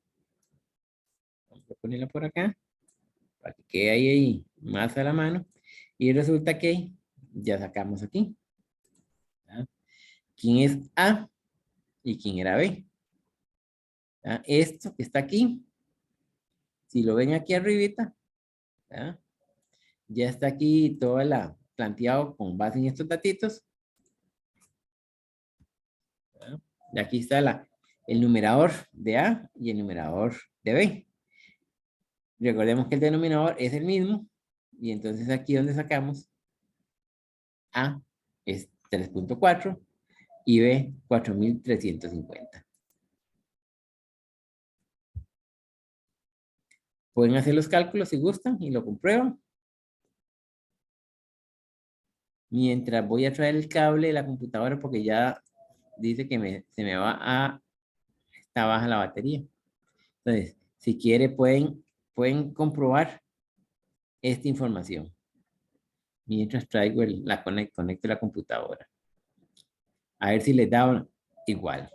Vamos a ponerla por acá, para que quede ahí más a la mano. Y resulta que ya sacamos aquí, ¿verdad?, quién es A y quién era B. ¿Verdad? Esto que está aquí, si lo ven aquí arribita, ¿verdad?, ya está aquí todo planteado con base en estos datitos. ¿Verdad? Y aquí está el numerador de A y el numerador de B. Recordemos que el denominador es el mismo, y entonces aquí donde sacamos A es 3.4 y B 4.350. Pueden hacer los cálculos si gustan y lo comprueban. Mientras voy a traer el cable de la computadora porque ya dice que se me va está baja la batería. Entonces, si quiere pueden comprobar esta información. Mientras traigo conecto la computadora. A ver si les da igual.